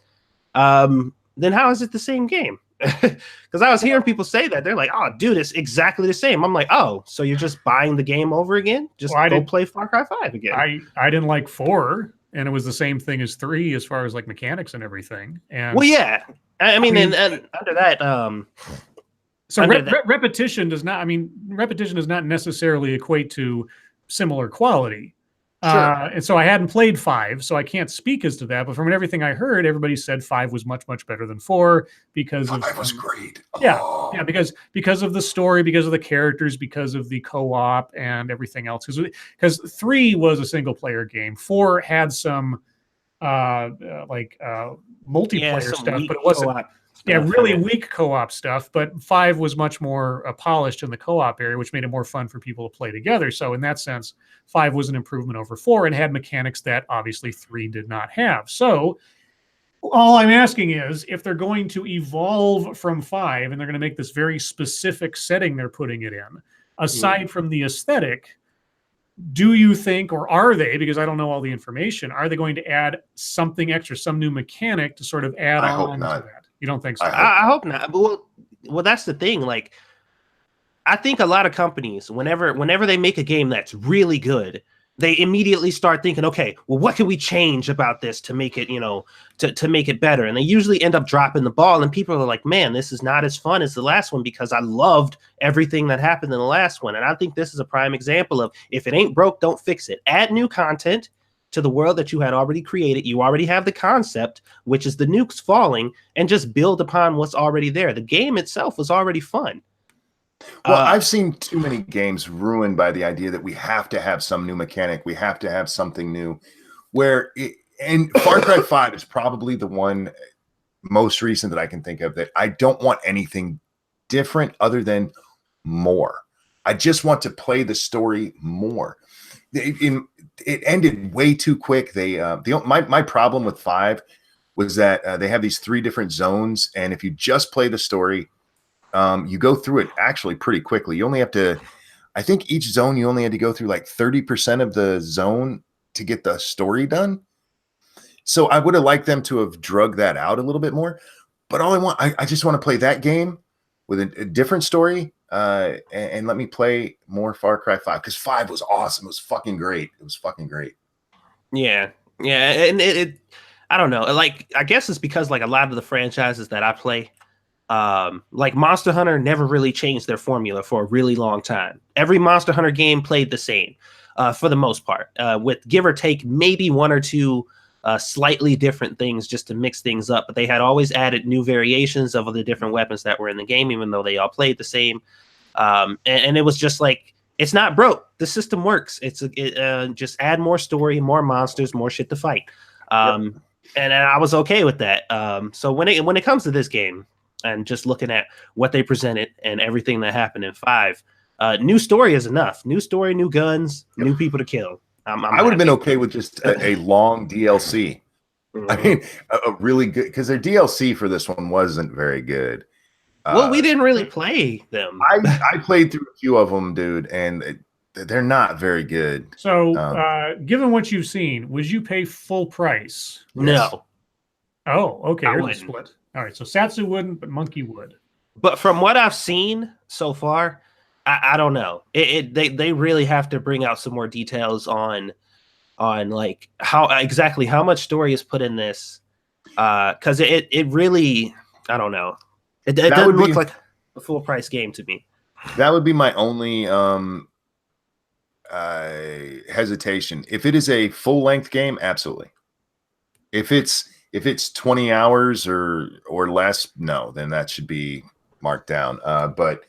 then how is it the same game? Because I was hearing people say that. They're like, oh, dude, it's exactly the same. I'm like, oh, so you're just buying the game over again? Just go play Far Cry 5 again. I didn't like 4, and it was the same thing as 3 as far as like mechanics and everything. And well, yeah. I mean, and under that... so repetition does not necessarily equate to similar quality. Sure. And so I hadn't played 5, so I can't speak as to that. But from everything I heard, everybody said 5 was much, much better than 4 because 5 was great. Yeah, because of the story, because of the characters, because of the co-op and everything else. Because 3 was a single player game. 4 had some multiplayer stuff, but it wasn't. Really weak co-op stuff, but 5 was much more polished in the co-op area, which made it more fun for people to play together. So in that sense, 5 was an improvement over 4 and had mechanics that obviously 3 did not have. So all I'm asking is, if they're going to evolve from 5 and they're going to make this very specific setting they're putting it in, aside from the aesthetic, do you think, or are they, because I don't know all the information, are they going to add something extra, some new mechanic to sort of add on to that? You don't think so? I hope not. But well, that's the thing. Like, I think a lot of companies, whenever they make a game that's really good, they immediately start thinking, okay, well, what can we change about this to make it, to make it better? And they usually end up dropping the ball. And people are like, man, this is not as fun as the last one because I loved everything that happened in the last one. And I think this is a prime example of, if it ain't broke, don't fix it. Add new content to the world that you had already created. You already have the concept, which is the nukes falling, and just build upon what's already there. The game itself was already fun. Well, I've seen too many games ruined by the idea that we have to have some new mechanic. We have to have something new. And Far Cry 5 is probably the one most recent that I can think of that I don't want anything different other than more. I just want to play the story more. It ended way too quick. My problem with 5 was that they have these 3 different zones, and if you just play the story, you go through it actually pretty quickly. You only have to, I think each zone you only had to go through like 30% of the zone to get the story done. So I would have liked them to have drug that out a little bit more. But I just want to play that game with a different story. And let me play more Far Cry 5, because 5 was awesome. It was fucking great. Yeah. And it I don't know. Like, I guess it's because like a lot of the franchises that I play, like Monster Hunter never really changed their formula for a really long time. Every Monster Hunter game played the same, for the most part, with give or take maybe 1 or 2 slightly different things just to mix things up. But they had always added new variations of the different weapons that were in the game, even though they all played the same. And it was just like, it's not broke. The system works. Just add more story, more monsters, more shit to fight. And I was okay with that. So when it comes to this game, and just looking at what they presented and everything that happened in 5, new story is enough. New story, new guns, new people to kill. I would have been okay with just a long DLC. I mean, a really good, because their DLC for this one wasn't very good. Well, we didn't really play them. I played through a few of them, dude, and they're not very good. So, given what you've seen, would you pay full price? No. Oh, okay. Here's the split. All right, so Satsu wouldn't, but Monkey would. But from what I've seen so far, I don't know. They really have to bring out some more details on like how much story is put in this, because it really, I don't know. It doesn't look like a full price game to me. That would be my only hesitation. If it is a full length game, absolutely. If it's 20 hours or less, no, then that should be marked down. But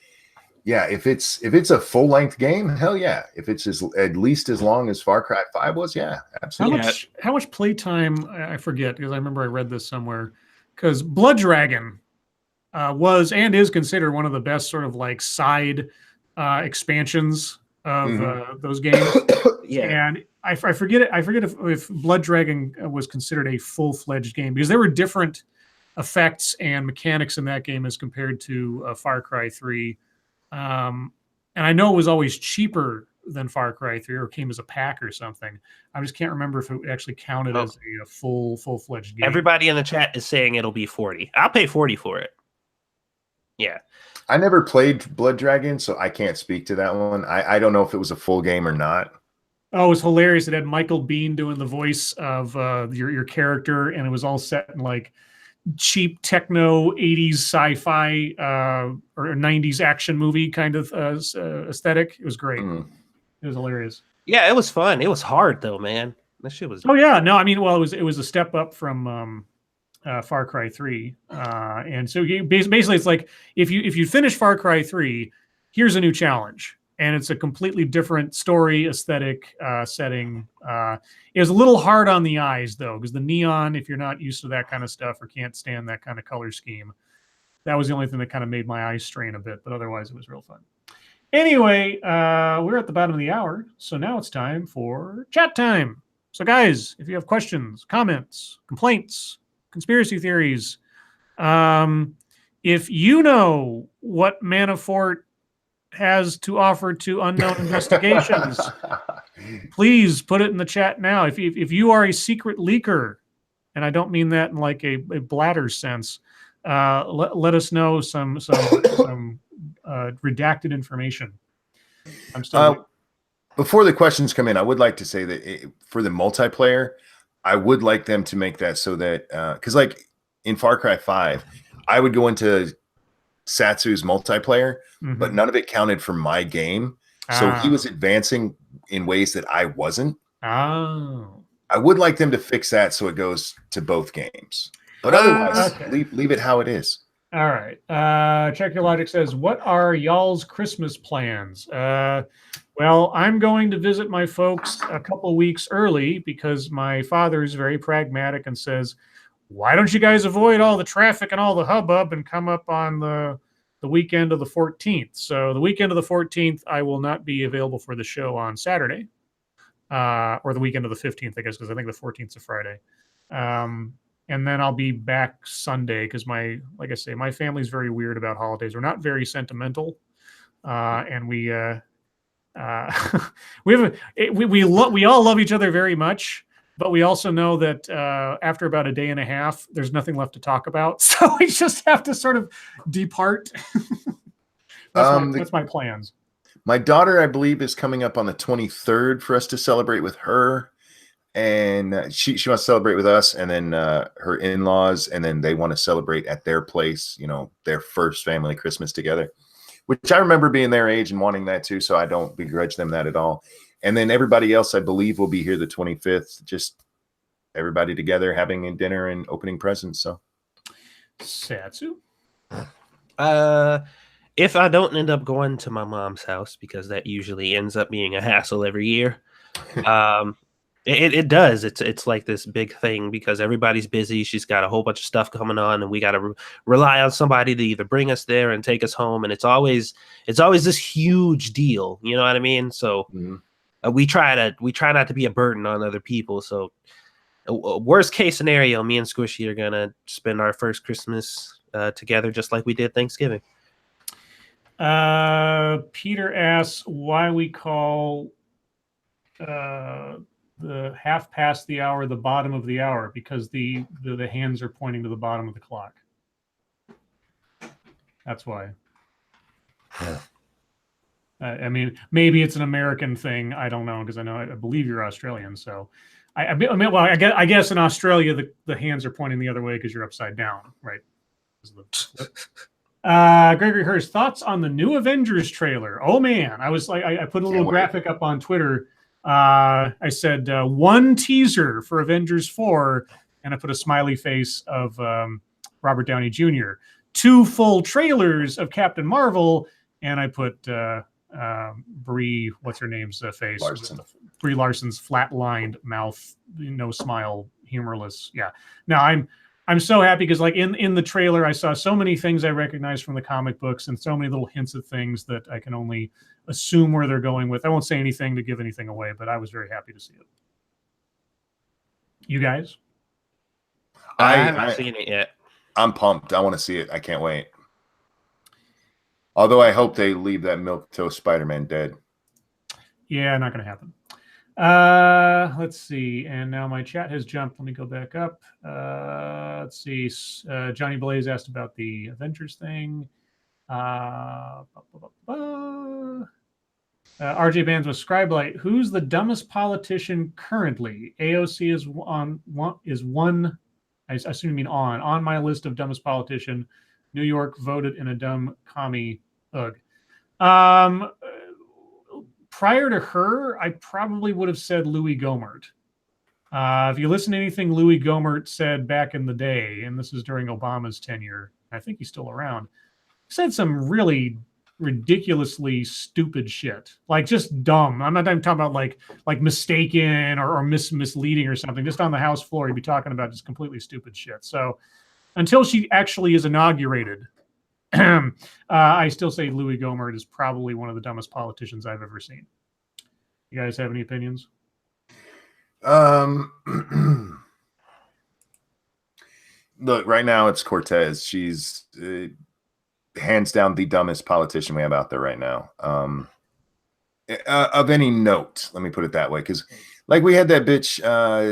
yeah, if it's a full length game, hell yeah. If it's at least as long as Far Cry 5 was, yeah, absolutely. How much playtime? I forget, because I remember I read this somewhere. Because Blood Dragon was and is considered one of the best sort of like side expansions of those games. Yeah. And I forget it. I forget if Blood Dragon was considered a full-fledged game, because there were different effects and mechanics in that game as compared to Far Cry 3. And I know it was always cheaper than Far Cry 3 or came as a pack or something. I just can't remember if it actually counted as a full-fledged game. Everybody in the chat is saying it'll be 40. I'll pay 40 for it. Yeah. I never played Blood Dragon, so I can't speak to that one. I don't know if it was a full game or not. Oh, it was hilarious. It had Michael Biehn doing the voice of your character, and it was all set in like cheap techno 80s sci-fi or 90s action movie kind of aesthetic. It was great. It was hilarious. Yeah, it was fun. It was hard though, man. That shit was. Oh yeah, no, I mean, well, it was a step up from Far Cry 3, and so basically it's like if you finish Far Cry 3, here's a new challenge. And it's a completely different story, aesthetic, setting. It was a little hard on the eyes, though, because the neon, if you're not used to that kind of stuff or can't stand that kind of color scheme, that was the only thing that kind of made my eyes strain a bit. But otherwise, it was real fun. Anyway, we're at the bottom of the hour, so now it's time for chat time. So, guys, if you have questions, comments, complaints, conspiracy theories, if you know what Manafort has to offer to Unknown Investigations, please put it in the chat now. If you are a secret leaker, and I don't mean that in like a bladder sense, let us know some redacted information. I'm still before the questions come in, I would like to say that for the multiplayer, I would like them to make that so that because like in Far Cry 5, I would go into Satsu's multiplayer, but none of it counted for my game. So he was advancing in ways that I wasn't. Oh. I would like them to fix that so it goes to both games. But otherwise, leave it how it is. All right. Check Your Logic says, what are y'all's Christmas plans? Well, I'm going to visit my folks a couple weeks early because my father is very pragmatic and says, why don't you guys avoid all the traffic and all the hubbub and come up on the weekend of the 14th? So the weekend of the 14th, I will not be available for the show on Saturday, or the weekend of the 15th, I guess, because I think the 14th is a Friday. And then I'll be back Sunday because like I say, my family's very weird about holidays. We're not very sentimental, and we all love each other very much. But we also know that after about a day and a half, there's nothing left to talk about. So we just have to sort of depart. That's my plans. My daughter, I believe, is coming up on the 23rd for us to celebrate with her. And she wants to celebrate with us and then her in-laws. And then they want to celebrate at their place, their first family Christmas together, which I remember being their age and wanting that too. So I don't begrudge them that at all. And then everybody else, I believe, will be here the 25th. Just everybody together having a dinner and opening presents. So, Satsu? If I don't end up going to my mom's house, because that usually ends up being a hassle every year, it does. It's like this big thing because everybody's busy. She's got a whole bunch of stuff coming on, and we got to rely on somebody to either bring us there and take us home. And it's always this huge deal. You know what I mean? So. We try not to be a burden on other people. So, worst case scenario, me and Squishy are gonna spend our first Christmas together, just like we did Thanksgiving. Peter asks why we call the half past the hour the bottom of the hour, because the hands are pointing to the bottom of the clock. That's why. Yeah. I mean, maybe it's an American thing. I don't know, because I believe you're Australian. So, I guess in Australia the hands are pointing the other way because you're upside down, right? Gregory Hurst, thoughts on the new Avengers trailer? Oh man, I was like, I put a little graphic up on Twitter. I said one teaser for Avengers 4, and I put a smiley face of Robert Downey Jr. 2 full trailers of Captain Marvel, and I put Brie, what's her name's face? Larson. Brie Larson's flat-lined mouth, no smile, humorless. Yeah. Now I'm so happy because like in the trailer, I saw so many things I recognized from the comic books and so many little hints of things that I can only assume where they're going with. I won't say anything to give anything away, but I was very happy to see it. You guys? I haven't seen it yet. I'm pumped. I want to see it. I can't wait. Although I hope they leave that milquetoast Spider-Man dead. Yeah, not going to happen. Let's see. And now my chat has jumped. Let me go back up. Let's see. Johnny Blaze asked about the Avengers thing. RJ Bands with Scribe Light. Who's the dumbest politician currently? AOC is one. I assume you mean on my list of dumbest politician. New York voted in a dumb commie. Ugh. Prior to her, I probably would have said Louis Gohmert. If you listen to anything Louis Gohmert said back in the day, and this is during Obama's tenure, I think he's still around, he said some really ridiculously stupid shit, like just dumb. I'm not even talking about like mistaken or misleading or something. Just on the House floor, he'd be talking about just completely stupid shit. So until she actually is inaugurated, I still say Louis Gohmert is probably one of the dumbest politicians I've ever seen. You guys have any opinions? Look, right now it's Cortez. She's hands down the dumbest politician we have out there right now. Of any note, let me put it that way, because like we had that bitch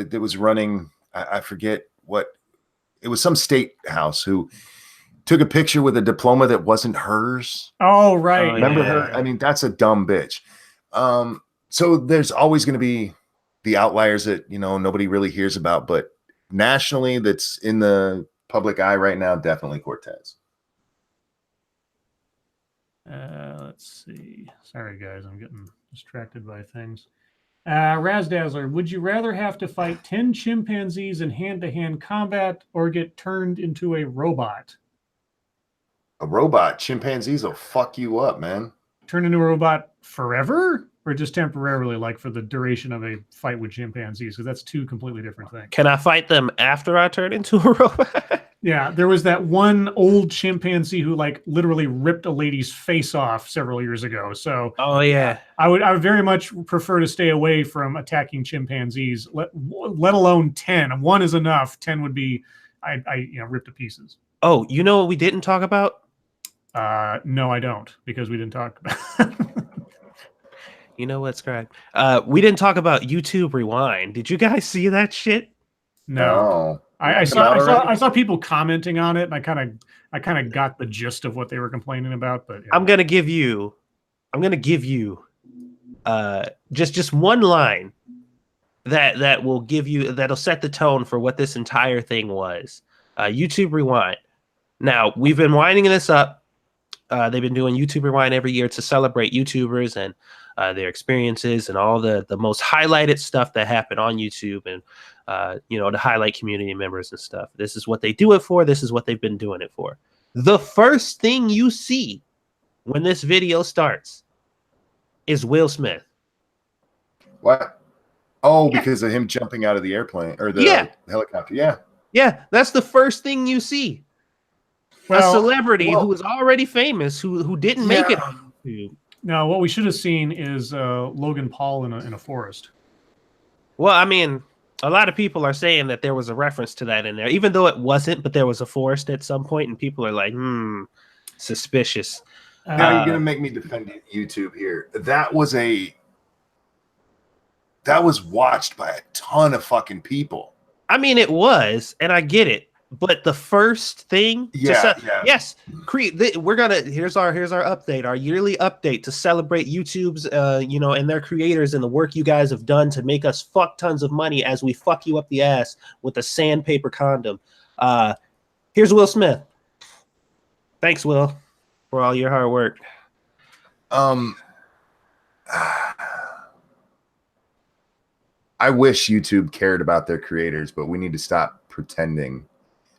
that was running. I forget what it was. Some state house who took a picture with a diploma that wasn't hers. Oh, right. Remember her? I mean, that's a dumb bitch. So there's always going to be the outliers that, you know, nobody really hears about, but nationally that's in the public eye right now, definitely Cortez. Let's see. Sorry, guys. I'm getting distracted by things. Razdazzler, would you rather have to fight 10 chimpanzees in hand-to-hand combat or get turned into a robot? A robot. Chimpanzees will fuck you up, man. Turn into a robot forever or just temporarily, like for the duration of a fight with chimpanzees? Because that's 2 completely different things. Can I fight them after I turn into a robot? Yeah, there was that one old chimpanzee who like literally ripped a lady's face off several years ago. So oh yeah, I would very much prefer to stay away from attacking chimpanzees, let alone 10. 1 is enough. 10 would be I ripped to pieces. Oh, you know what we didn't talk about? No, I don't, because we didn't talk about You know what, Scribe? We didn't talk about YouTube Rewind. Did you guys see that shit? No. I saw people commenting on it, and I kind of got the gist of what they were complaining about. But yeah. I'm gonna give you just one line that will give you, that'll set the tone for what this entire thing was. YouTube Rewind. Now, we've been winding this up. They've been doing YouTube Rewind every year to celebrate YouTubers and their experiences and all the most highlighted stuff that happened on YouTube, and to highlight community members and stuff. This is what they do it for. This is what they've been doing it for. The first thing you see when this video starts is Will Smith. What? Oh, because of him jumping out of the airplane or the helicopter. Yeah, that's the first thing you see. A celebrity who is already famous, who didn't make it on YouTube. No, what we should have seen is Logan Paul in a forest. Well, I mean, a lot of people are saying that there was a reference to that in there, even though it wasn't, but there was a forest at some point, and people are like, suspicious. Now you're going to make me defend YouTube here. That was watched by a ton of fucking people. I mean, it was, and I get it. But the first thing, here's our update, our yearly update to celebrate YouTube's, and their creators and the work you guys have done to make us fuck tons of money as we fuck you up the ass with a sandpaper condom. Here's Will Smith. Thanks, Will, for all your hard work. I wish YouTube cared about their creators, but we need to stop pretending.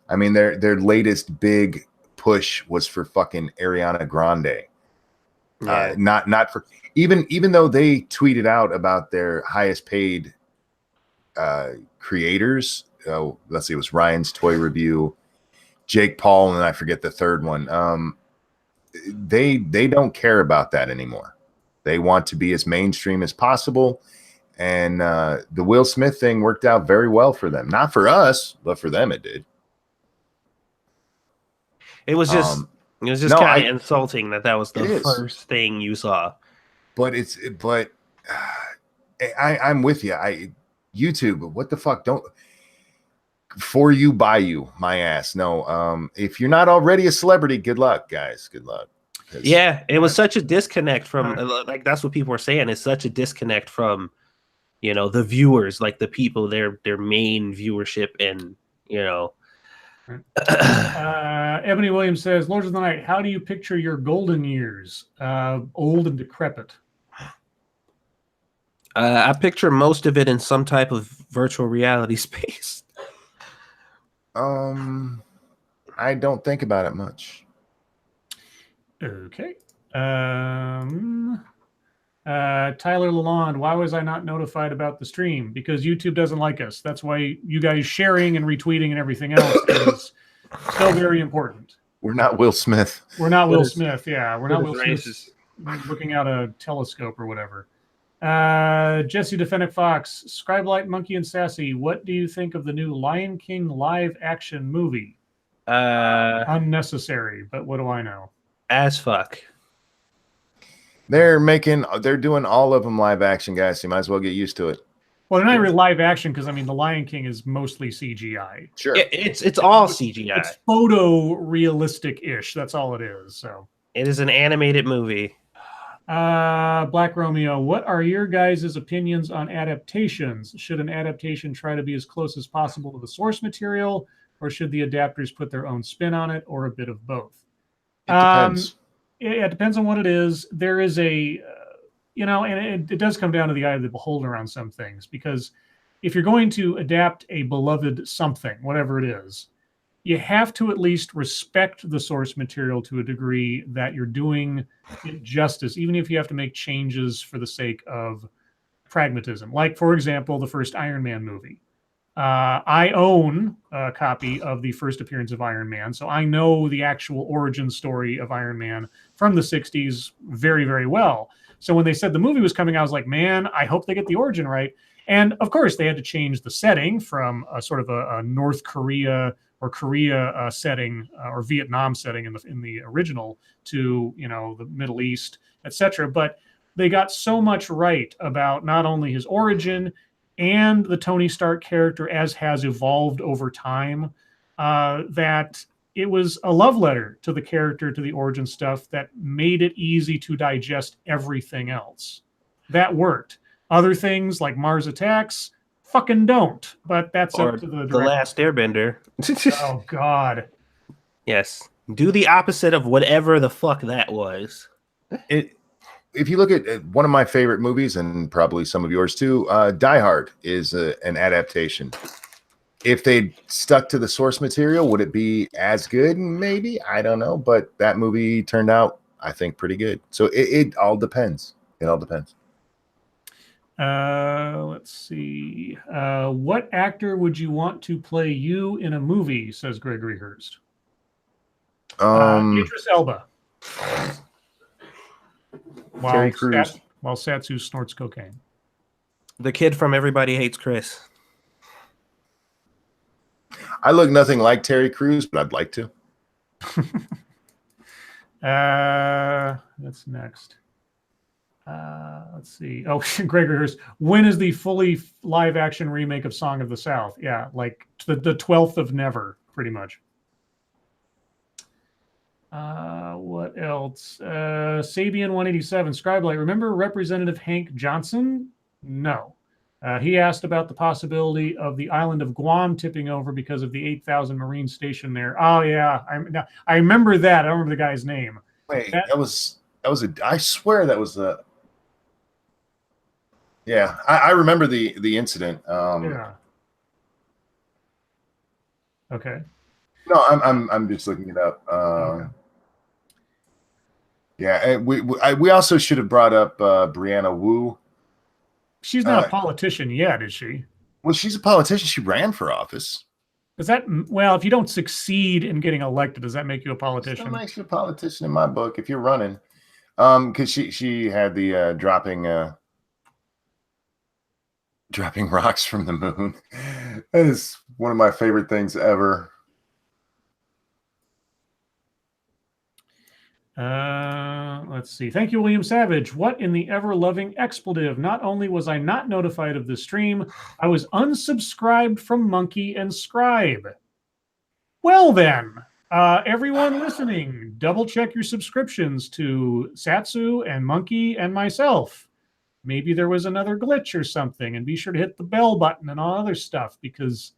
I mean, their latest big push was for fucking Ariana Grande. Yeah. Not for even though they tweeted out about their highest paid creators. Let's see, it was Ryan's Toy Review, Jake Paul, and I forget the third one. They don't care about that anymore. They want to be as mainstream as possible. And the Will Smith thing worked out very well for them. Not for us, but for them it did. It was just kind of insulting that was the first thing you saw. But I'm with you. YouTube, what the fuck? Don't for you, buy you, my ass. No, if you're not already a celebrity, good luck, guys. Good luck. Yeah, it was such a disconnect from like that's what people were saying. It's such a disconnect from the viewers, like the people, their main viewership, and Ebony Williams says, Lords of the Night, how do you picture your golden years? Old and decrepit. I picture most of it in some type of virtual reality space. I don't think about it much. Okay. Tyler Lalonde, why was I not notified about the stream? Because YouTube doesn't like us. That's why you guys sharing and retweeting and everything else is so very important. We're not Will Smith. We're not Will Smith. Yeah, we're not Will Smith looking out a telescope or whatever. Jesse Defendant Fox, Scribe Light, Monkey, and Sassy, what do you think of the new Lion King live action movie? Unnecessary, but what do I know? As fuck. They're doing all of them live action, guys. So you might as well get used to it. Well, they're not really live action because I mean, the Lion King is mostly CGI. Sure, it's all CGI. It's photo realistic-ish. That's all it is. So it is an animated movie. Black Romeo, what are your guys' opinions on adaptations? Should an adaptation try to be as close as possible to the source material, or should the adapters put their own spin on it, or a bit of both? It depends. It depends on what it is. There is a, and it does come down to the eye of the beholder on some things, because if you're going to adapt a beloved something, whatever it is, you have to at least respect the source material to a degree that you're doing it justice, even if you have to make changes for the sake of pragmatism. Like, for example, the first Iron Man movie. I own a copy of the first appearance of Iron Man, so I know the actual origin story of Iron Man from the 60s very, very well. So when they said the movie was coming out, I was like, man, I hope they get the origin right. And of course, they had to change the setting from a sort of a North Korea or Korea setting or Vietnam setting in the original to the Middle East, etc. But they got so much right about not only his origin and the Tony Stark character as has evolved over time, that it was a love letter to the character, to the origin stuff that made it easy to digest everything else. That worked. Other things like Mars Attacks fucking don't, but that's or up to the Last Airbender. Oh, God. Yes. Do the opposite of whatever the fuck that was. If you look at one of my favorite movies, and probably some of yours too, Die Hard is an adaptation. If they'd stuck to the source material, would it be as good? Maybe. I don't know. But that movie turned out, I think, pretty good. So it all depends. It all depends. Let's see. What actor would you want to play you in a movie, says Gregory Hurst? Idris Elba. Terry Crews. While Satsu snorts cocaine. The kid from Everybody Hates Chris. I look nothing like Terry Crews, but I'd like to. That's next. Let's see. Oh, Gregory Hurst. When is the fully live action remake of Song of the South? Yeah, like the 12th of never, pretty much. What else? Sabian 187, Scribe Light. Remember Representative Hank Johnson? No. He asked about the possibility of the island of Guam tipping over because of the 8,000 Marines stationed there. Oh yeah, I remember that. I don't remember the guy's name. Wait, that was I swear that was the. Yeah, I remember the incident. Yeah. Okay. No, I'm just looking it up. Okay. Yeah, we also should have brought up Brianna Wu. She's not a politician yet, is she? Well, she's a politician. She ran for office. Is that, well, if you don't succeed in getting elected, does that make you a politician? That makes you a politician in my book if you're running. Because she had the dropping rocks from the moon. That is one of my favorite things ever. Let's see. Thank you, William Savage. What in the ever-loving expletive? Not only was I not notified of the stream, I was unsubscribed from Monkey and Scribe. Well then, everyone listening, double check your subscriptions to Satsu and Monkey and myself. Maybe there was another glitch or something, and be sure to hit the bell button and all other stuff, because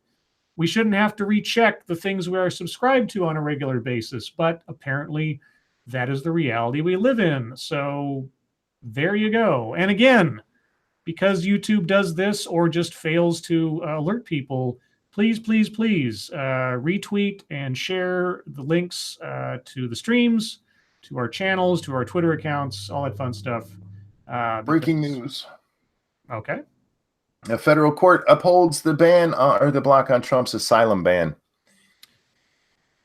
we shouldn't have to recheck the things we are subscribed to on a regular basis, but apparently that is the reality we live in. So there you go. And again, because YouTube does this or just fails to alert people, please retweet and share the links to the streams, to our channels, to our Twitter accounts, all that fun stuff. Breaking news. Okay. A federal court upholds the ban or the block on Trump's asylum ban.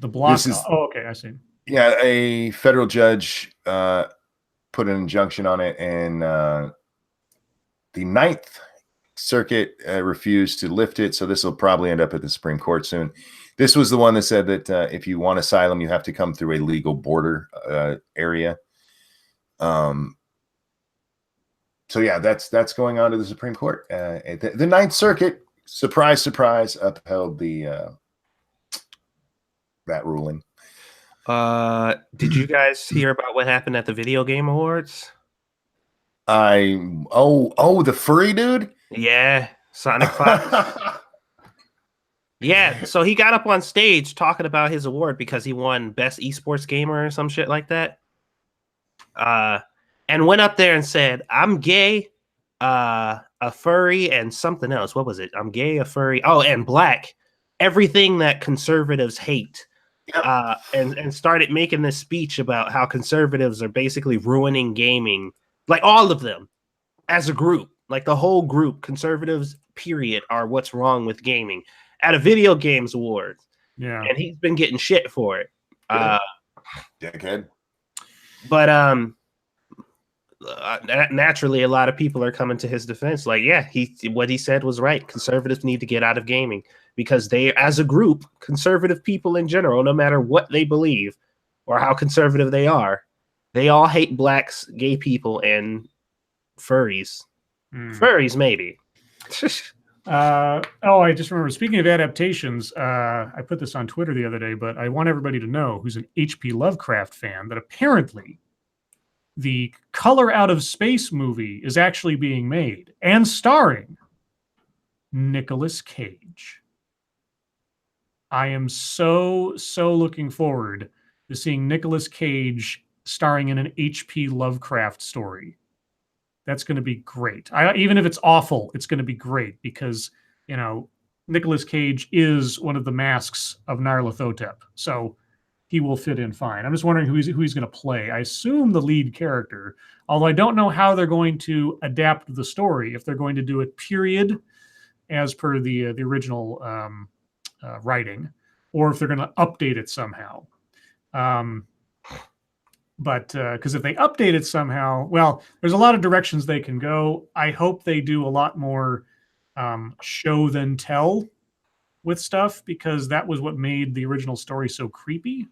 The block. Okay, I see. Yeah, a federal judge put an injunction on it, and the Ninth Circuit refused to lift it. So this will probably end up at the Supreme Court soon. This was the one that said that if you want asylum, you have to come through a legal border area. So yeah, that's going on to the Supreme Court. The Ninth Circuit, surprise, surprise, upheld the that ruling. Did you guys hear about what happened at the Video Game Awards? The furry dude? Yeah, Sonic Fox. Yeah, so he got up on stage talking about his award because he won Best Esports Gamer or some shit like that. And went up there and said, I'm gay, a furry, and something else. What was it? I'm gay, a furry, and black. Everything that conservatives hate. Yep. And started making this speech about how conservatives are basically ruining gaming. Like all of them as a group. Like the whole group, conservatives, period, are what's wrong with gaming. At a Video Games Awards. Yeah. And he's been getting shit for it. Dickhead. But naturally, a lot of people are coming to his defense. Like, yeah, what he said was right. Conservatives need to get out of gaming because they, as a group, conservative people in general, no matter what they believe or how conservative they are, they all hate blacks, gay people, and furries. Furries, maybe. I just remember, speaking of adaptations, I put this on Twitter the other day, but I want everybody to know who's an H.P. Lovecraft fan that apparently the Color Out of Space movie is actually being made and starring Nicolas Cage. I am so looking forward to seeing Nicolas Cage starring in an H.P. Lovecraft story. That's going to be great. Even if it's awful, it's going to be great because, you know, Nicolas Cage is one of the masks of Nyarlathotep. So he will fit in fine. I'm just wondering who he's going to play. I assume the lead character, although I don't know how they're going to adapt the story, if they're going to do it period as per the original writing, or if they're going to update it somehow. But because if they update it somehow, well, there's a lot of directions they can go. I hope they do a lot more show than tell with stuff, because that was what made the original story so creepy.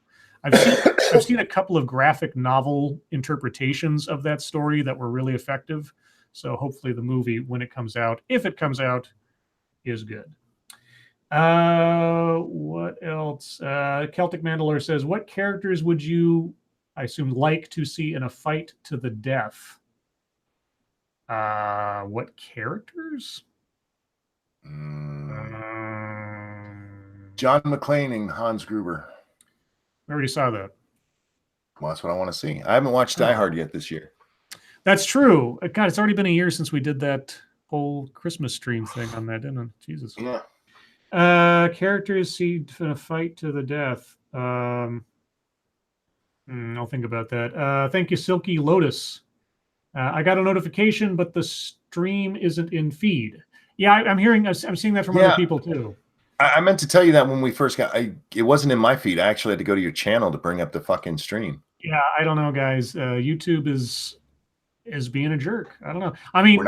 I've seen a couple of graphic novel interpretations of that story that were really effective. So hopefully the movie, when it comes out, if it comes out, is good. What else? Celtic Mandalore says, what characters would you, I assume, like to see in a fight to the death? What characters? John McClane and Hans Gruber. We already saw that. Well, that's what I want to see. I haven't watched Die Hard yet this year. That's true. God, it's already been a year since we did that whole Christmas stream thing on that, didn't it? Jesus. Yeah. Characters see in a fight to the death. I'll think about that. Thank you, Silky Lotus. I got a notification, but the stream isn't in feed. Yeah, I'm seeing that from other people too. I meant to tell you that when we first got, it wasn't in my feed. I actually had to go to your channel to bring up the fucking stream. Yeah, I don't know, guys. YouTube is being a jerk. I don't know. I mean,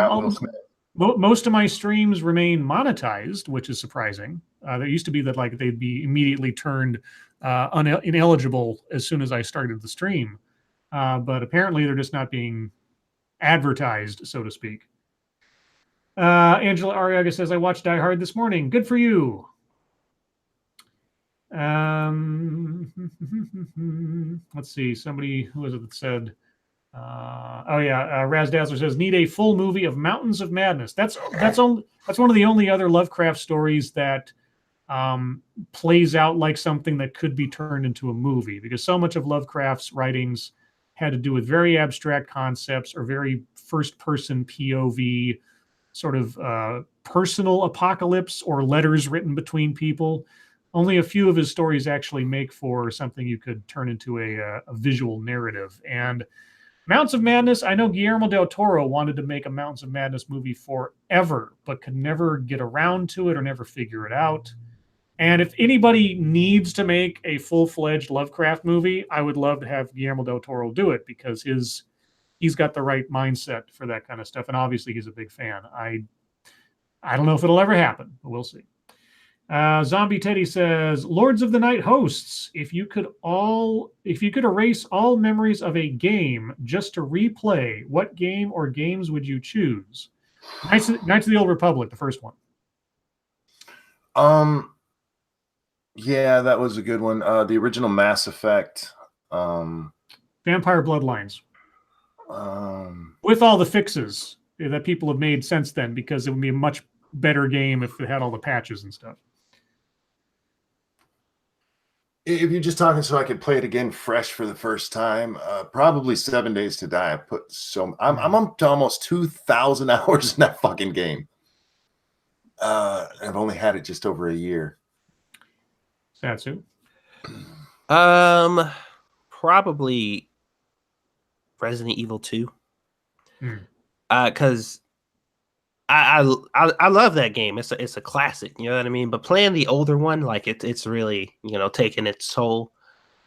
most of my streams remain monetized, which is surprising. There used to be that like they'd be immediately turned ineligible as soon as I started the stream, but apparently they're just not being advertised, so to speak. Angela Ariaga says, I watched Die Hard this morning. Good for you. Let's see. Somebody, who was it that said, Raz Dazzler says, need a full movie of Mountains of Madness. That's one of the only other Lovecraft stories that plays out like something that could be turned into a movie, because so much of Lovecraft's writings had to do with very abstract concepts or very first-person POV, sort of personal apocalypse or letters written between people. Only a few of his stories actually make for something you could turn into a visual narrative. And Mountains of Madness, I know Guillermo del Toro wanted to make a Mountains of Madness movie forever, but could never get around to it or never figure it out. And if anybody needs to make a full-fledged Lovecraft movie, I would love to have Guillermo del Toro do it, because he's got the right mindset for that kind of stuff. And obviously he's a big fan. I don't know if it'll ever happen, but we'll see. Zombie Teddy says, Lords of the Night hosts, if you could erase all memories of a game just to replay, what game or games would you choose? Knights of the Old Republic, the first one. Yeah, that was a good one. The original Mass Effect. Vampire Bloodlines. With all the fixes that people have made since then, because it would be a much better game if it had all the patches and stuff. If you're just talking so I could play it again fresh for the first time, probably 7 Days to Die. I'm up to almost 2,000 hours in that fucking game. I've only had it just over a year. Satsu? Probably Resident Evil 2. Because I love that game. It's a classic, you know what I mean? But playing the older one, like it's really, taking its toll.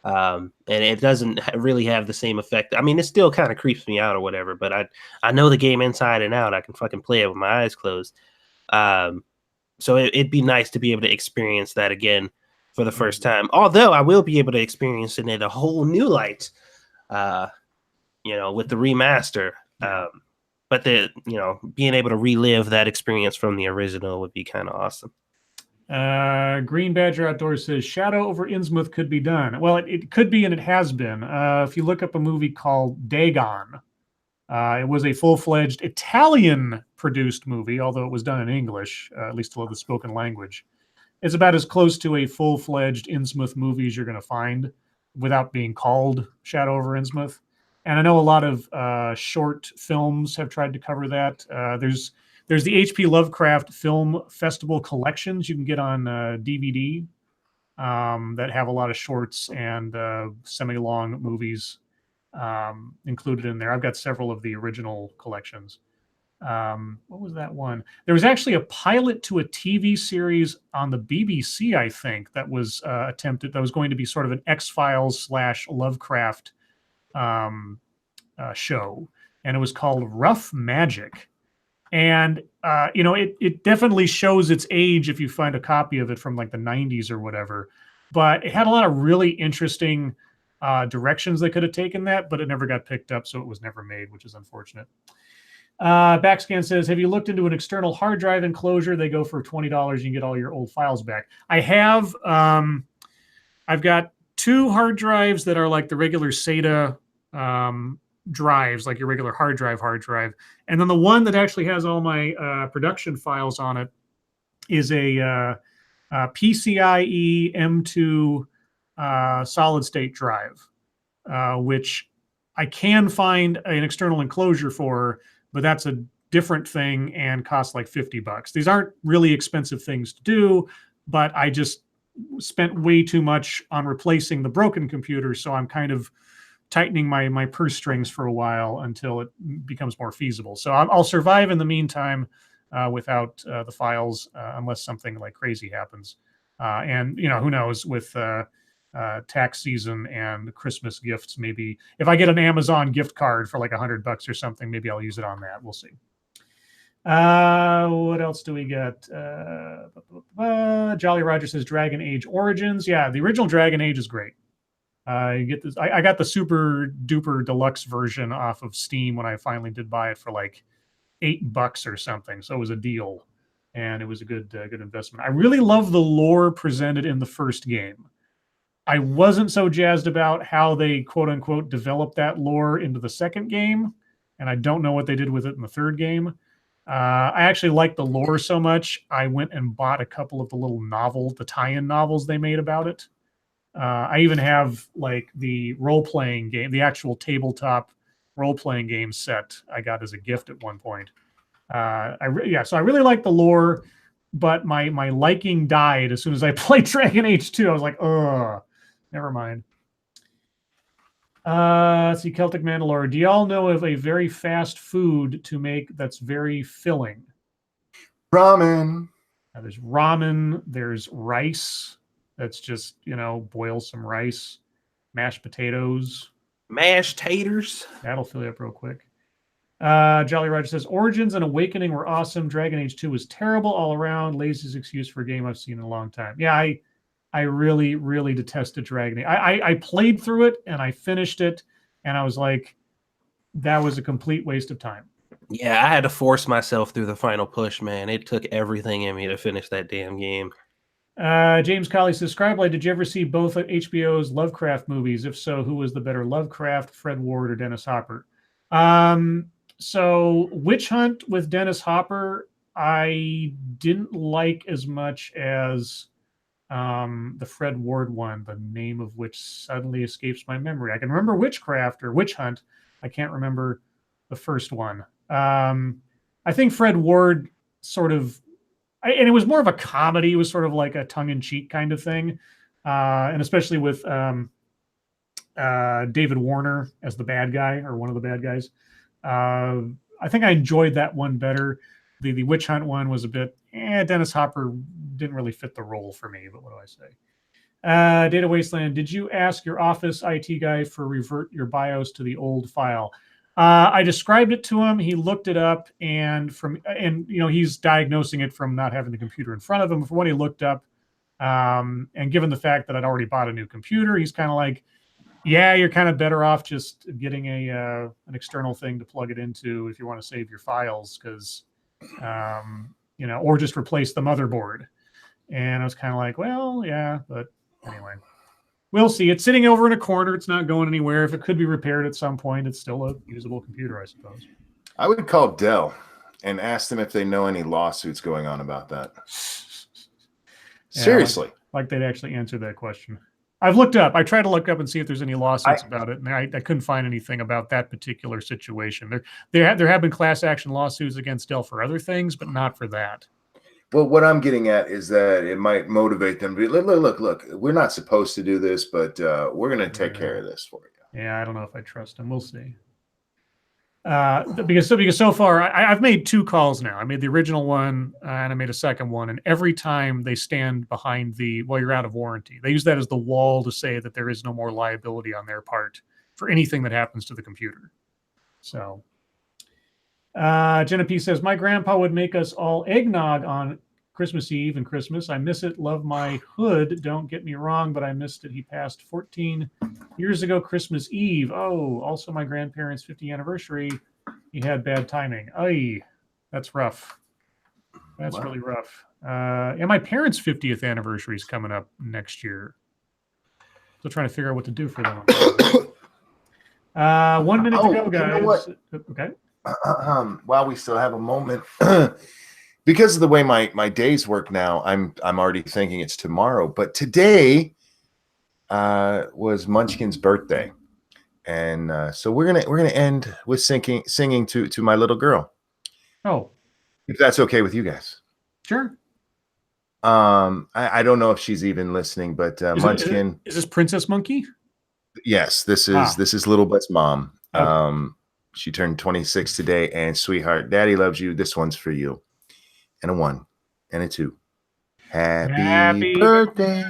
And it doesn't really have the same effect. I mean, it still kind of creeps me out or whatever, but I know the game inside and out. I can fucking play it with my eyes closed. So it'd be nice to be able to experience that again for the first time. Although I will be able to experience it in a whole new light, with the remaster. But being able to relive that experience from the original would be kind of awesome. Green Badger Outdoors says Shadow over Innsmouth could be done. Well, it could be, and it has been. If you look up a movie called Dagon, it was a full-fledged Italian-produced movie, although it was done in English, at least the spoken language. It's about as close to a full-fledged Innsmouth movie as you're going to find without being called Shadow over Innsmouth. And I know a lot of short films have tried to cover that. There's the H.P. Lovecraft Film Festival collections you can get on DVD that have a lot of shorts and semi-long movies included in there. I've got several of the original collections. What was that one? There was actually a pilot to a TV series on the BBC, I think, that was attempted. That was going to be sort of an X-Files / Lovecraft show, and it was called Rough Magic. And it definitely shows its age if you find a copy of it from like the 90s or whatever, but it had a lot of really interesting directions they could have taken that, but it never got picked up, so it was never made, which is unfortunate. Backscan says, have you looked into an external hard drive enclosure? They go for $20. You can get all your old files back. I have. I've got 2 hard drives that are like the regular SATA drives, like your regular hard drive. And then the one that actually has all my production files on it is a PCIe M2 solid state drive, which I can find an external enclosure for, but that's a different thing and costs like $50. These aren't really expensive things to do, but I just spent way too much on replacing the broken computer, so I'm kind of tightening my purse strings for a while until it becomes more feasible. So I'll survive in the meantime without the files unless something like crazy happens. And who knows, with tax season and Christmas gifts, maybe if I get an Amazon gift card for like $100 or something, maybe I'll use it on that. We'll see. What else do we get? Jolly Roger says Dragon Age Origins. Yeah, the original Dragon Age is great. You get this. I got the super duper deluxe version off of Steam when I finally did buy it for like $8 or something. So it was a deal, and it was a good investment. I really love the lore presented in the first game. I wasn't so jazzed about how they quote unquote developed that lore into the second game, and I don't know what they did with it in the third game. I actually liked the lore so much, I went and bought a couple of the tie-in novels they made about it. I even have like the role-playing game, the actual tabletop role-playing game set I got as a gift at one point. So I really like the lore, but my liking died as soon as I played Dragon Age 2. I was like, ugh, never mind. Let's see, Celtic Mandalore. Do y'all know of a very fast food to make that's very filling? Ramen. There's ramen. There's rice. That's just, boil some rice, mashed potatoes. Mashed taters. That'll fill you up real quick. Jolly Roger says, Origins and Awakening were awesome. Dragon Age 2 was terrible all around. Laziest excuse for a game I've seen in a long time. Yeah, I really, really detested Dragon Age. I played through it, and I finished it, and I was like, that was a complete waste of time. Yeah, I had to force myself through the final push, man. It took everything in me to finish that damn game. James Colley says, Scribe, did you ever see both of HBO's Lovecraft movies? If so, who was the better, Lovecraft, Fred Ward, or Dennis Hopper? So Witch Hunt with Dennis Hopper, I didn't like as much as the Fred Ward one, the name of which suddenly escapes my memory. I can remember Witchcraft or Witch Hunt. I can't remember the first one. I think Fred Ward sort of, and it was more of a comedy. It was sort of like a tongue-in-cheek kind of thing. And especially with David Warner as the bad guy, or one of the bad guys. I think I enjoyed that one better. The Witch Hunt one was a bit, Dennis Hopper didn't really fit the role for me, but what do I say? Data Wasteland, did you ask your office IT guy for revert your BIOS to the old file? I described it to him. He looked it up, and he's diagnosing it from not having the computer in front of him. From what he looked up, and given the fact that I'd already bought a new computer, he's kind of like, yeah, you're kind of better off just getting an external thing to plug it into if you want to save your files, because or just replace the motherboard. And I was kind of like, well, yeah, but anyway, we'll see. It's sitting over in a corner. It's not going anywhere. If it could be repaired at some point, it's still a usable computer, I suppose. I would call Dell and ask them if they know any lawsuits going on about that. Seriously. Like they'd actually answer that question. I tried to look up and see if there's any lawsuits about it, and I couldn't find anything about that particular situation. There have been class action lawsuits against Dell for other things, but not for that. Well, what I'm getting at is that it might motivate them to be, look, we're not supposed to do this, but we're going to take care of this for you. Yeah, I don't know if I trust them. We'll see. Because so far, I've made 2 calls now. I made the original one, and I made a second one. And every time they stand behind you're out of warranty. They use that as the wall to say that there is no more liability on their part for anything that happens to the computer. So, Jenna P says, my grandpa would make us all eggnog on Christmas Eve and Christmas. I miss it. Love my hood. Don't get me wrong, but I missed it. He passed 14 years ago, Christmas Eve. Oh, also my grandparents' 50th anniversary. He had bad timing. Ay, that's rough. That's really rough. And my parents' 50th anniversary is coming up next year. Still trying to figure out what to do for them. 1 minute to go, guys. You know what? Okay. While we still have a moment, because of the way my days work now, I'm already thinking it's tomorrow. But today was Munchkin's birthday, and so we're gonna end with singing to my little girl. Oh, If that's okay with you guys. sure. I don't know if she's even listening, but Munchkin. Is this Princess Monkey? Yes, this is Little Butt's mom. Okay. She turned 26 today, and sweetheart, Daddy loves you. This one's for you. And a 1 and a 2. Happy birthday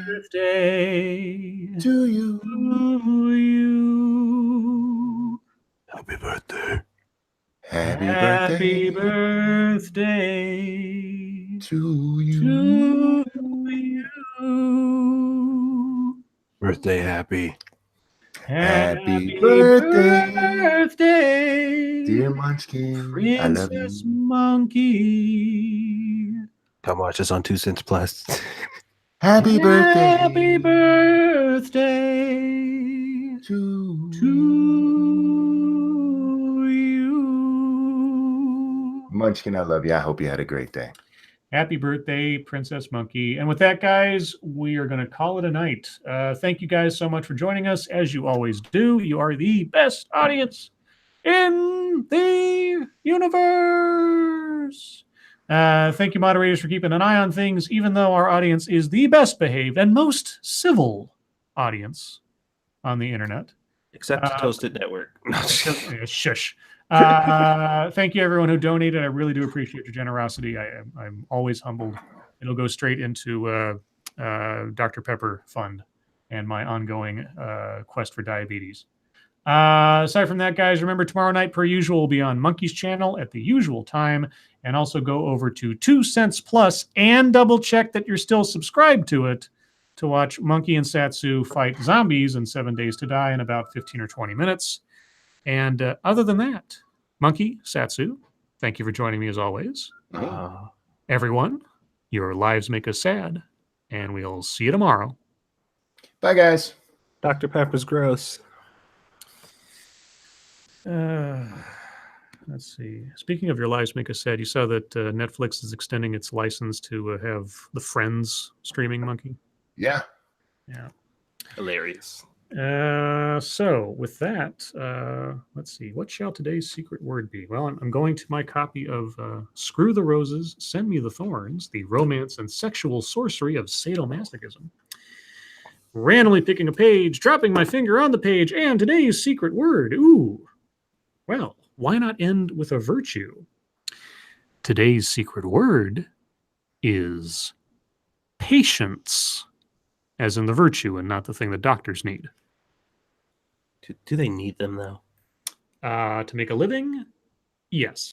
to you. Happy birthday. Happy birthday to you. Birthday happy. Happy birthday, birthday, dear Munchkin. I love you. Princess Monkey. Come watch us on 2 Cents Plus. Happy birthday. Happy birthday to you. Munchkin, I love you. I hope you had a great day. Happy birthday, Princess Monkey. And with that, guys, we are going to call it a night. Thank you guys so much for joining us. As you always do, you are the best audience in the universe. Thank you, moderators, for keeping an eye on things, even though our audience is the best behaved and most civil audience on the internet. Except Toasted Network. Shush. Thank you, everyone who donated. I really do appreciate your generosity. I'm always humbled. It'll go straight into Dr. Pepper Fund and my ongoing quest for diabetes. Aside from that, guys, remember tomorrow night, per usual, will be on Monkey's channel at the usual time. And also go over to 2 Cents Plus and double check that you're still subscribed to it to watch Monkey and Satsu fight zombies in 7 Days to Die in about 15 or 20 minutes. And other than that, Monkey, Satsu, thank you for joining me as always. Everyone, your lives make us sad, and we'll see you tomorrow. Bye, guys. Dr. Pepper's gross. Let's see. Speaking of your lives make us sad, you saw that Netflix is extending its license to have the Friends streaming, Monkey? Yeah. Yeah. Hilarious. So with that, let's see. What shall today's secret word be? Well, I'm going to my copy of Screw the Roses, Send Me the Thorns, the romance and sexual sorcery of sadomasochism. Randomly picking a page, dropping my finger on the page, and today's secret word. Ooh. Well, why not end with a virtue? Today's secret word is patience, as in the virtue and not the thing that doctors need. Do they need them, though? To make a living? Yes.